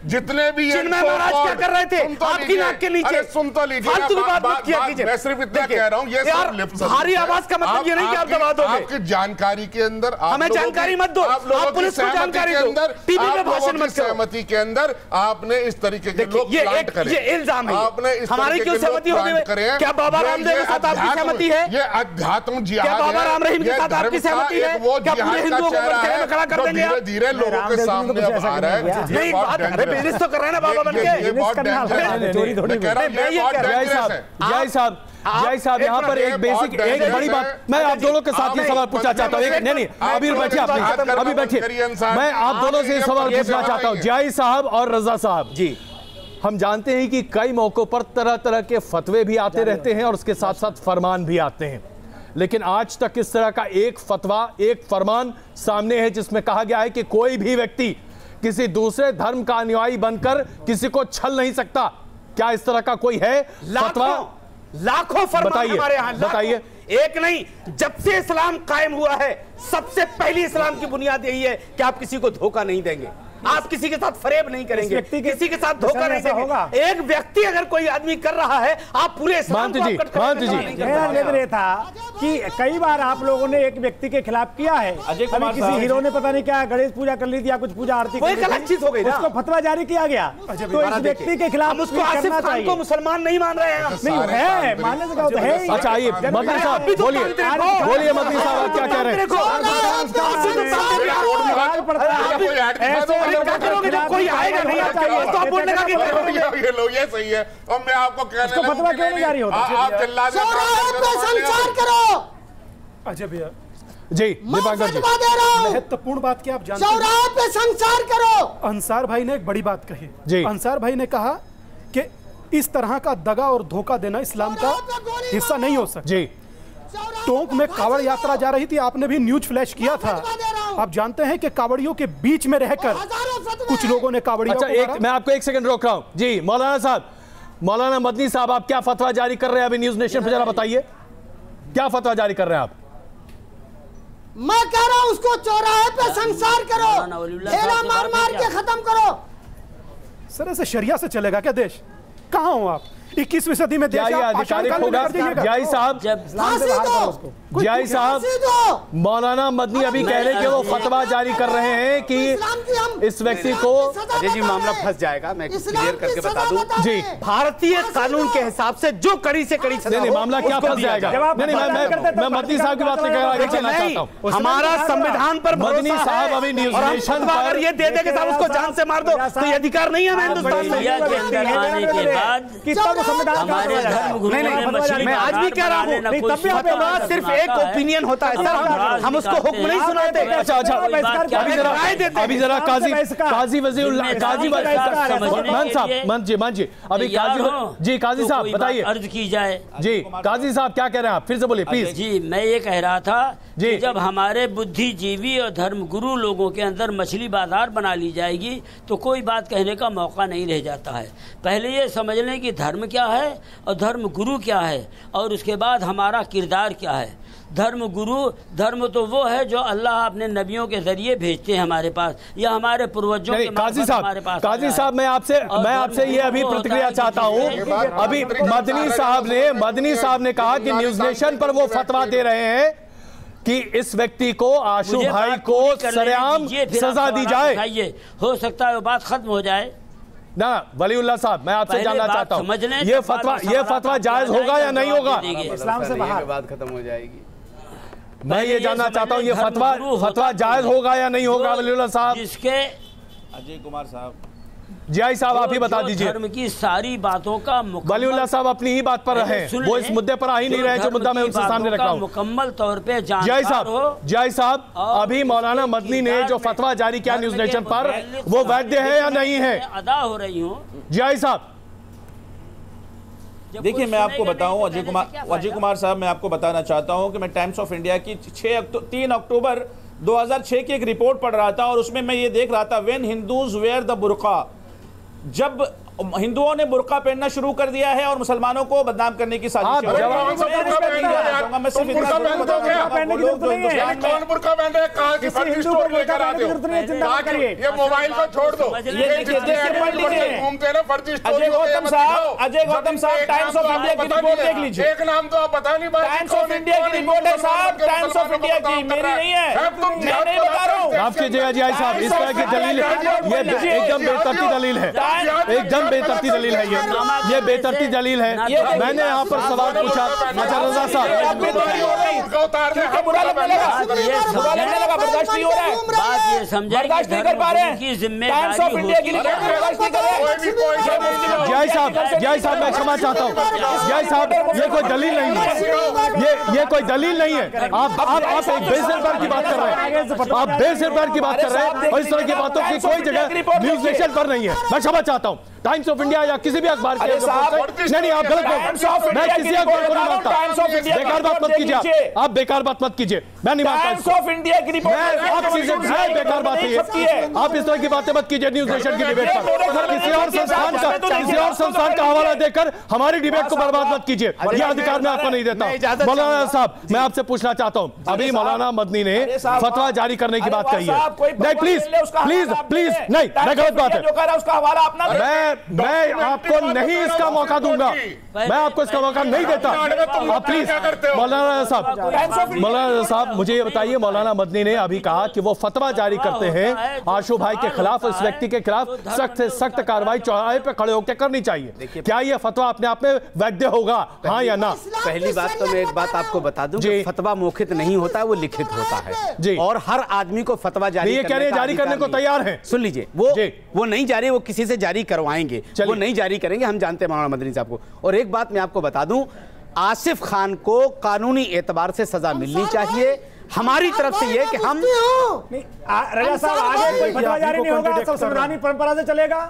जितने भी चिन्मय महाराज क्या कर रहे थे आपकी नाक के नीचे। सुन तो लीजिए, फालतू की बात मत किया कीजिए। मैं सिर्फ इतना कह रहा हूं, ये यार भारी आवाज का मतलब ये नहीं कि आप दबा दोगे। आपकी जानकारी के अंदर हमें जानकारी मत दो, आप पुलिस को जानकारी दो, टीवी पे भाषण मत करो। सहमति के अंदर आपने इस तरीके के ये इल्जाम है, हमारी क्यों सहमति होगी? क्या बाबा रामदेव के साथ आपकी सहमति है? ये अध्यात्म जिहाद है। क्या बाबा राम रहीम के साथ आपकी सहमति है? क्या पूरे हिंदुओं को चेहरे में खड़ा कर देंगे आप? धीरे लोगों के सामने अब आ रहा है। नहीं, बात अरे बिजनेस तो कर रहे हैं ना बाबा बन के। जय साहब यहाँ पर एक बेसिक एक बड़ी बात मैं आप दोनों के साथ ये सवाल पूछना चाहता हूँ। नहीं अभी बैठिए आप, अभी बैठिए, मैं आप दोनों से सवाल पूछना चाहता हूँ। जय साहब और रजा साहब जी, हम जानते हैं कि कई मौकों पर तरह तरह के फतवे भी आते रहते हैं और उसके साथ साथ फरमान भी आते हैं, लेकिन आज तक इस तरह का एक फतवा एक फरमान सामने है जिसमें कहा गया है कि कोई भी व्यक्ति किसी दूसरे धर्म का अनुयायी बनकर किसी को छल नहीं सकता। क्या इस तरह का कोई है फतवा? लाखों फरमान हमारे यहाँ, बताइए। एक नहीं, जब से इस्लाम कायम हुआ है सबसे पहली इस्लाम की बुनियाद यही है कि आप किसी को धोखा नहीं देंगे, आप किसी के साथ फरेब नहीं करेंगे, किसी के साथ धोखा नहीं देंगे। एक व्यक्ति अगर कोई आदमी कर रहा है आप पूरे इस्लाम को मेरा निवेदन था कि कई बार आप लोगों ने एक व्यक्ति के खिलाफ किया है। अभी किसी हीरो ने पता नहीं क्या गणेश पूजा कर ली थी या कुछ पूजा आरती कोई गलत चीज हो गई, उसको फतवा जारी किया गया, तो इस व्यक्ति के खिलाफ उसको आसिफ खान को मुसलमान नहीं मान रहे हैं। नहीं है, मानने से क्या है। अच्छा आइए मदनी साहब बोलिए, बोलिए मदनी साहब आप क्या कह रहे हैं? कोई आएगा नहीं तो आप बोलने का ये लो, ये सही है। और मैं आपको कहने लगा फतवा क्यों नहीं जारी होता? आप चिल्ला संसार करो। अजय भैया जी, दीपांकर जी, महत्वपूर्ण बात क्या आप जानते हैं? पे संसार करो। अंसार भाई ने एक बड़ी बात कही जी। अंसार भाई ने कहा कि इस तरह का दगा और धोखा देना इस्लाम का हिस्सा नहीं हो सकता जी। टोंक में कावड़ यात्रा जा रही थी, आपने भी न्यूज फ्लैश किया था। आप जानते हैं कि कावड़ियों के बीच में रहकर कुछ लोगों ने कावड़ियों अच्छा मैं आपको एक सेकंड रोक रहा हूं जी। मौलाना साहब, मौलाना मदनी साहब, आप क्या फतवा जारी कर रहे हैं अभी न्यूज नेशन पे, जरा बताइए क्या फतवा जारी कर रहे हैं आप? मैं कह रहा हूं उसको चौराहे पे संसार करो, ठेला मार मार के खत्म करो। सर ऐसे शरिया से चलेगा क्या देश? कहां हो आप? 21वीं सदी में देश आधिकारिक होगा। जय साहब, जय साहब, मौलाना मदनी अभी कह रहे कि वो फतवा जारी कर रहे हैं कि इस व्यक्ति को जी मामला फंस जाएगा। मैं क्लियर करके बता दूं जी, भारतीय कानून के हिसाब से जो कड़ी से कड़ी नहीं मामला क्या फंस जाएगा? मैं मदनी साहब की बात नहीं, हमारा संविधान पर मदनी साहब अभी न्यूज नेशन पर ये दे दे के साहब उसको जान से मार दो तो ये अधिकार नहीं है हिंदुस्तान में। मैं आज भी कह रहा हूँ सिर्फ एक ओपिनियन होता है सर, हम उसको हुक्म नहीं सुनाते। अच्छा अभी जरा काजी वजीरुल्लाह काजी मान जी अभी काजी साहब बताइए, अर्ज की जाए जी। काजी साहब क्या कह रहे हैं आप? फिर से बोलिए प्लीज। जी मैं ये कह रहा था कि जब हमारे बुद्धिजीवी और धर्मगुरु लोगों के अंदर मछली बाजार बना ली जाएगी तो कोई बात कहने का मौका नहीं रह जाता है। पहले ये समझ लें कि धर्म क्या है और धर्म गुरु क्या है और उसके बाद हमारा किरदार क्या है। धर्म गुरु, धर्म तो वो है जो अल्लाह अपने नबियों के जरिए भेजते हैं हमारे पास या हमारे पूर्वजों के हमारे पास। काजी साहब मैं आपसे ये अभी प्रतिक्रिया चाहता हूँ। अभी मदनी साहब ने कहा कि न्यूज नेशन पर वो फतवा दे रहे हैं कि इस व्यक्ति को आशु भाई को सरेआम सजा दी जाए। हो सकता है वो बात खत्म हो जाए ना। वलीउल्लाह साहब मैं आपसे जानना चाहता हूँ ये फतवा जायज होगा या नहीं होगा? इस्लाम से बाहर बात खत्म हो जाएगी। मैं ये जानना चाहता हूँ ये फतवा जायज होगा या नहीं होगा वलीउल्लाह साहब? जिसके अजय कुमार साहब, जय साहब आप ही बता दीजिए। धर्म की सारी बातों का वलीउल्लाह साहब अपनी ही बात पर रहे, वो इस मुद्दे पर आ ही नहीं रहे जो मुद्दा मैं उनसे सामने रख रहा हूँ। मुकम्मल तौर पे जय साहब अभी मौलाना मदनी ने जो फतवा जारी किया न्यूज नेशन पर वो वैध है या नहीं है? अदा हो रही हूँ जय साहब। देखिए मैं आपको बताऊं अजय कुमार साहब, मैं आपको बताना चाहता हूं कि मैं टाइम्स ऑफ इंडिया की 3 अक्टूबर 2006 की एक रिपोर्ट पढ़ रहा था और उसमें मैं ये देख रहा था व्हेन हिंदूज वेयर द बुर्का, जब हिंदुओं ने बुर्का पहनना शुरू कर दिया है और मुसलमानों को बदनाम करने की साजिश। कौन बुर्का पहन रहे? कहाँ की फर्जी स्टोरी लेकर आते हो? ये मोबाइल को छोड़ दो, घूमते ना फर्जी स्टोरी। अजय गौतम साहब टाइम्स ऑफ इंडिया की रिपोर्ट देख लीजिए। एक नाम तो आप बता नहीं पाए। टाइम्स ऑफ इंडिया की रिपोर्ट है साहब, टाइम्स ऑफ इंडिया की, मेरी नहीं है, मैं नहीं बता रहा हूँ। माफ कीजिएगा जी साहब, इस तरह की दलील ये एकदम बेतरतीब दलील है, एकदम एकदम बेतरती दलील है, ये बेतरती दलील है। मैंने यहाँ पर सवाल पूछा। अच्छा रजा साहब, बात ये समझे की जिम्मेदारी जय साहब मैं क्षमा चाहता हूँ। जय साहब ये कोई दलील नहीं है, ये कोई दलील नहीं है। आप एक बेसिर की बात कर रहे हैं, आप बेसिर की बात कर रहे हैं और इस तरह की बातों की कोई जगह न्यूज नेशन पर नहीं है। मैं क्षमा चाहता हूँ। टाइम्स ऑफ इंडिया या किसी भी अखबार के नहीं, आप गलत बात, मैं किसी अखबार को नहीं मानता। बेकार बात मत कीजिए, आप बेकार बात मत कीजिए, मैं नहीं मानता। टाइम्स ऑफ इंडिया की रिपोर्ट बेकार बात है, आप इस तरह की बातें मत कीजिए न्यूज नेशन की डिबेट पर। किसी और संस्थान का हवाला देकर हमारी डिबेट को बर्बाद मत कीजिए, यह अधिकार मैं आपको नहीं देता। मौलाना साहब मैं आपसे पूछना चाहता हूँ, अभी मौलाना मदनी ने फतवा जारी करने की बात कही है। नहीं प्लीज प्लीज प्लीज नहीं, मैं गलत बात है, मैं आपको नहीं इसका मौका दूंगा, मैं आपको इसका मौका नहीं देता। आप प्लीज मौलाना साहब मुझे ये बताइए, मौलाना मदनी ने अभी कहा कि वो फतवा जारी करते हैं आशु भाई के खिलाफ, इस व्यक्ति के खिलाफ सख्त से सख्त कार्रवाई चौराहे पे खड़े होकर करनी चाहिए। क्या ये फतवा अपने आप में वैध होगा, हाँ या ना? पहली बात तो मैं एक बात आपको बता दूं, फतवा मौखित नहीं होता है, वो लिखित होता है जी। और हर आदमी को फतवा जारी करने को तैयार है। सुन लीजिए, वो नहीं जारी, वो किसी से जारी करवाएंगे, वो नहीं जारी करेंगे, हम जानते हैं मौलाना मदनी साहब को। और एक बात मैं आपको बता दूं, आसिफ खान को कानूनी एतबार से सजा मिलनी चाहिए। हमारी तरफ से ये कि हम रजा साहब आगे कोई फतवा जारी नहीं होगा, सब संवैधानिक परंपरा से चलेगा।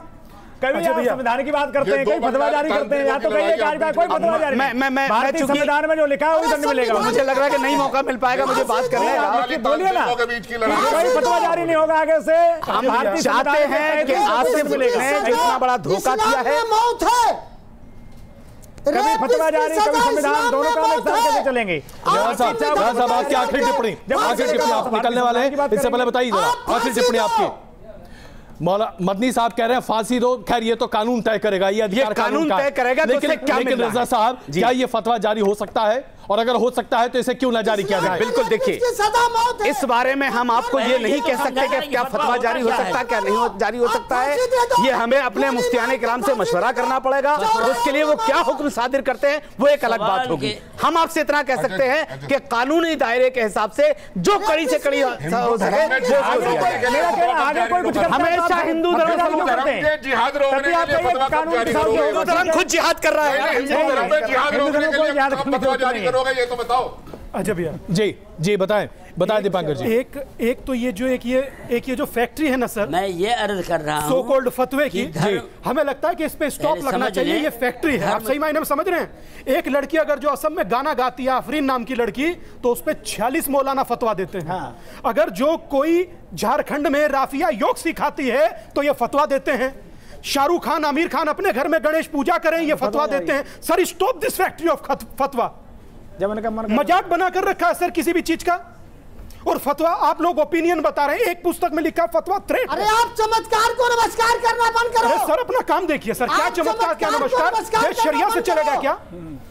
कभी आप संविधान की बात करते हैं, कहीं फतवा जारी करते हैं, या तो कहीं कोई फतवा जारी। भारतीय संविधान में जो लिखा है वही दंड मिलेगा। मुझे लग रहा है कि नहीं मौका मिल पाएगा मुझे बात करने का। बोलिए ना, कोई फतवा जारी नहीं होगा आगे से। हम चाहते हैं कि आसिफ ने इतना बड़ा धोखा किया है, कभी फतवा जारी, कभी संविधान, दोनों काम एक साथ कैसे चलेंगे? साहब आपकी आखिरी टिप्पणी, आप निकलने वाले हैं, इससे पहले बताइए जरा आखिरी टिप्पणी आपकी। मौला मदनी साहब कह रहे हैं फांसी दो, खैर ये तो कानून तय करेगा, ये कानून तय करेगा। लेकिन रजा साहब क्या ये फतवा जारी हो सकता है, और अगर हो सकता है तो इसे क्यों ना जारी किया जाए? बिल्कुल, देखिए इस बारे में हम आपको ये नहीं कह सकते कि क्या फतवा जारी हो सकता है, क्या नहीं जारी हो सकता है। ये हमें अपने मुफ्तियाने किराम से मशवरा करना पड़ेगा, उसके लिए वो क्या हुक्म सादिर करते हैं वो एक अलग बात होगी। हम आपसे इतना कह सकते हैं कि कानूनी दायरे के हिसाब से जो कड़ी से कड़ी हो सके, हमेशा हिंदू धर्म खुद जिहाद कर रहा है। ये तो बताओ। अच्छा भैया जी बताएं दीपांकर जी। एक तो ये जो फैक्ट्री है ना सर, मैं ये अर्ज कर रहा हूं सो कॉल्ड फतवे की, हमें लगता है कि इस पे स्टॉप लगना चाहिए। ये फैक्ट्री है, आप सही मायने में समझ रहे हैं। एक लड़की अगर जो असम में गाना गाती है, आफरीन नाम की लड़की, तो उस पे 46 मौलाना फतवा देते हैं। अगर जो कोई झारखंड में राफिया योग सिखाती है तो ये फतवा देते हैं। शाहरुख खान, आमिर खान अपने घर में गणेश पूजा करें, ये फतवा देते हैं। Sir stop this factory of फतवा। मजाक बनाकर रखा है सर किसी भी चीज का। और फतवा आप लोग ओपिनियन बता रहे हैं, एक पुस्तक में लिखा फतवा थ्रेट। अरे आप चमत्कार को नमस्कार करना बंद करो। अरे सर अपना काम देखिए सर, क्या चमत्कार क्या नमस्कार, शरिया से चलेगा क्या?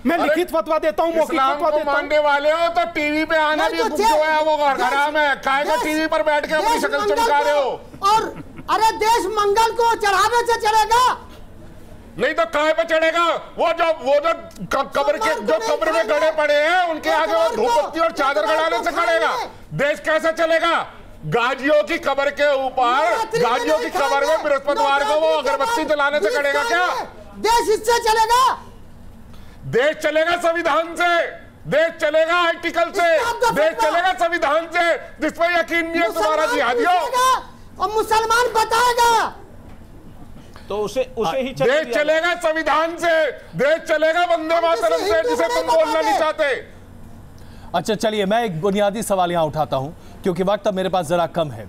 मैं लिखित फतवा देता हूँ, मौखिक फतवा देता हूँ। मानने वाले हो तो टीवी पे आना भी जो है वो हराम है। काहे टीवी पर बैठ के अपनी शक्ल चमका रहे हो? और अरे देश मंगल को चढ़ावे से चलेगा, नहीं तो काहे पे चढ़ेगा? वो जो कब्र में गड़े पड़े हैं उनके आगे वो धूपबत्ती और चादर गड़ाने से खड़ेगा। देश कैसे चलेगा? गाजियों की कब्र के ऊपर, गाजियों की कब्र में बृहस्पतिवार को वो अगरबत्ती जलाने से खड़ेगा क्या? देश इससे चलेगा? देश चलेगा संविधान से, देश चलेगा आर्टिकल से, देश चलेगा संविधान से, जिसमें यकीन नहीं है तुम्हारा जिहादियों। और मुसलमान बताएगा तो उसे ही देश चलेगा संविधान से, देश चलेगा वंदे मातरम से, जिसे तुम बोलना नहीं चाहते। अच्छा चलिए मैं एक बुनियादी सवाल यहां उठाता हूं क्योंकि वक्त अब मेरे पास जरा कम है।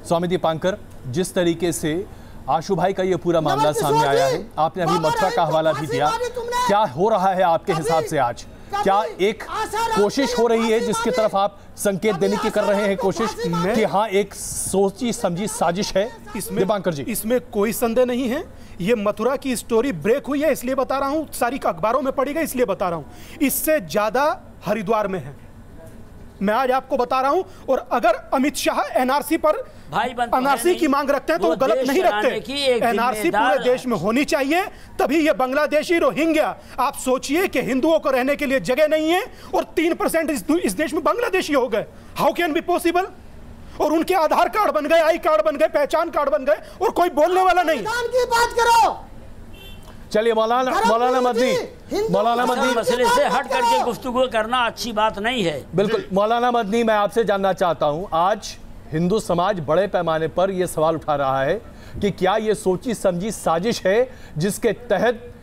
स्वामी दीपांकर, जिस तरीके से आशु भाई का ये पूरा मामला सामने आया है, आपने अभी मथुरा का हवाला भी दिया, क्या हो रहा है आपके हिसाब से आज? क्या एक कोशिश हो रही है जिसकी तरफ आप संकेत देने की कर रहे हैं कोशिश कि हाँ एक सोची समझी साजिश है? दीपांकर जी, इसमें कोई संदेह नहीं है। ये मथुरा की स्टोरी ब्रेक हुई है इसलिए बता रहा हूं, सारी अखबारों में पड़ी गई इसलिए बता रहा हूं। इससे ज्यादा हरिद्वार में है, मैं आज आपको बता रहा हूं। और अगर अमित शाह एनआरसी पर एनआरसी की मांग रखते हैं तो वो गलत नहीं रखते। एनआरसी पूरे देश में होनी चाहिए, तभी ये बांग्लादेशी रोहिंग्या, आप सोचिए कि हिंदुओं को रहने के लिए जगह नहीं है और 3% इस देश में बांग्लादेशी हो गए। How can be possible? और उनके आधार कार्ड बन गए, आई कार्ड बन गए, पहचान कार्ड बन गए और कोई बोलने वाला नहीं। की बात करो। चलिए मौलाना मदनी मसले से हट करके गुफ्तगू करना अच्छी बात नहीं है। बिल्कुल मौलाना मदनी, मैं आपसे जानना चाहता हूं, आज हिंदू समाज बड़े पैमाने पर यह सवाल उठा रहा है कि क्या यह सोची समझी साजिश है जिसके तहत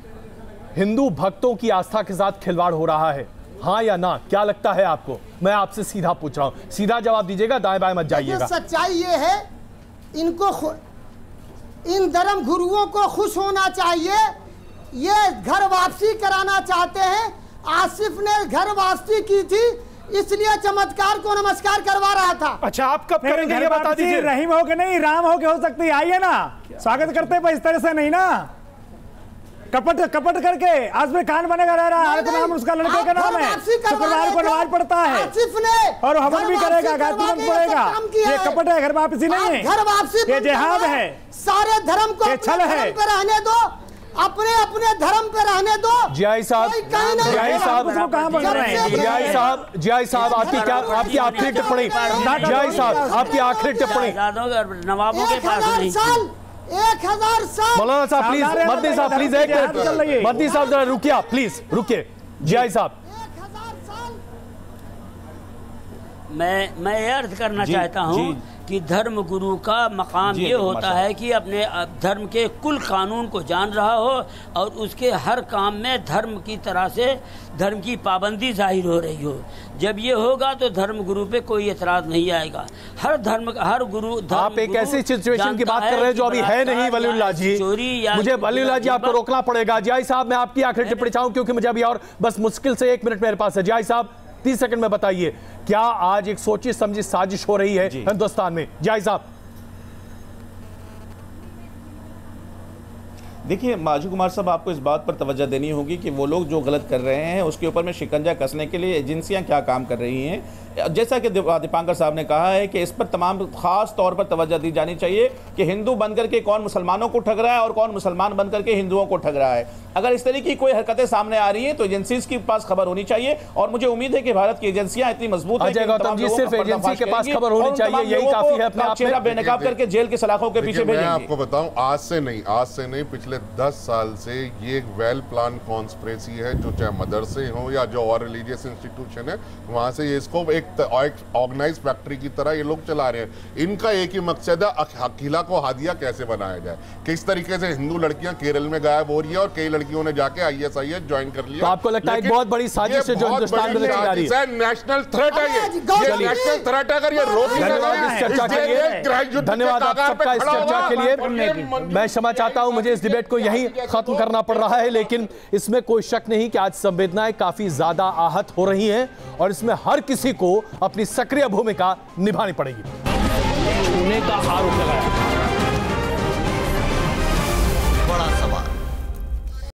हिंदू भक्तों की आस्था के साथ खिलवाड़ हो रहा है, हाँ या ना? क्या लगता है आपको? मैं आपसे सीधा पूछ रहा हूं, सीधा जवाब दीजिएगा, दाएं बाएं मत जाइएगा। सच्चाई ये है, इनको इन धर्म गुरुओं को खुश होना चाहिए। ये घर वापसी कराना चाहते हैं। आसिफ ने घर वापसी की थी, इसलिए चमत्कार को नमस्कार करवा रहा था। अच्छा, आप कब करेंगे ये बता दीजिए। रहीम हो के नहीं, राम हो के हो सकती है। आइए ना, स्वागत करते पर इस तरह से नहीं ना, कपट करके आसिफ खान बनेगा रह रहा है, नाम उसका लड़के का नाम है, शुक्रवार को नमाज पढ़ता है और हवन भी करेगा, गायत्री मंत्र पढ़ेगा। ये कपट है, घर वापसी नहीं है, घर वापसी ये जिहाद है, सारे धर्म को छल है। रहने दो, अपने अपने धर्म पे रहने दो। जियाई साहब, जियाई साहब आपकी आखिरी टिप्पणी, जियाई साहब आपकी आखिरी टिप्पणी। नवाबों के पास नहीं। 1000 साल। मौलाना साहब प्लीज, मदनी साहब प्लीज, एक मिनट, मदनी साहब जरा रुकिए, प्लीज रुकिए। जियाई साहब, 1000 साल। मैं ये अर्ज करना चाहता हूँ कि धर्म गुरु का मकाम ये होता है कि अपने धर्म के कुल कानून को जान रहा हो और उसके हर काम में धर्म की तरह से धर्म की पाबंदी जाहिर हो रही हो। जब ये होगा तो धर्म गुरु पे कोई एतराज नहीं आएगा। हर धर्म हर गुरु, आप एक ऐसी सिचुएशन की बात कर रहे हैं जो अभी है नहीं वलीउल्लाह जी, मुझे वलीउल्लाह जी आपको रोकना पड़ेगा। जियाई साहब, मैं आपकी आखिरी टिप्पणी चाहूँ क्योंकि मुझे अभी और बस मुश्किल से 1 मिनट मेरे पास है। जियाई साहब 30 सेकंड में बताइए, क्या आज एक सोची समझी साजिश हो रही है हिंदुस्तान में? जियाई साहब। देखिए माजू कुमार साहब, आपको इस बात पर तवज्जो देनी होगी कि वो लोग जो गलत कर रहे हैं उसके ऊपर में शिकंजा कसने के लिए एजेंसियां क्या काम कर रही हैं। जैसा कि दीपांकर साहब ने कहा है कि इस पर तमाम खास तौर पर तवज्जो दी जानी चाहिए कि हिंदू बनकर के कौन मुसलमानों को ठग रहा है और कौन मुसलमान बनकर के हिंदुओं को ठग रहा है। अगर इस तरह की कोई हरकतें सामने आ रही हैं तो एजेंसीज के पास खबर होनी चाहिए और मुझे उम्मीद है कि भारत की एजेंसियां इतनी मजबूत हैं कि गौतम जी सिर्फ एजेंसी के पास खबर होनी चाहिए, यही काफी है अपने आप में। बेनकाब करके जेल के सलाखों के पीछे भेजेंगे। मैं आपको बताऊं, आज से नहीं पिछले 10 साल से ये एक वेल प्लान कॉन्स्पिरेसी है, जो चाहे मदरसे हो या जो और रिलीजियस इंस्टीट्यूशन है, वहां से ये इसको एक ऑर्गेनाइज फैक्ट्री की तरह ये लोग चला रहे हैं। इनका एक ही मकसद है, अकीला को हादिया कैसे बनाया जाए। किस तरीके से हिंदू लड़कियां केरल में गायब हो रही है और कई लड़कियों ने जाके ISIS ज्वाइन कर लिया। तो आपको लगता है एक बहुत बड़ी साजिश है जो हिंदुस्तान में चला रही है? नेशनल थ्रेट है ये नेशनल थ्रेट। अगर ये रोक नहीं इस चर्चा के लिए धन्यवाद आप सबका इस चर्चा के लिए। मैं क्षमा चाहता हूं, मुझे इस डिबेट को यहीं खत्म करना पड़ रहा है, लेकिन इसमें कोई शक नहीं कि आज संवेदनाएं काफी ज्यादा आहत हो रही हैं और इसमें हर किसी को अपनी सक्रिय भूमिका निभानी पड़ेगी। का आरोप लगाया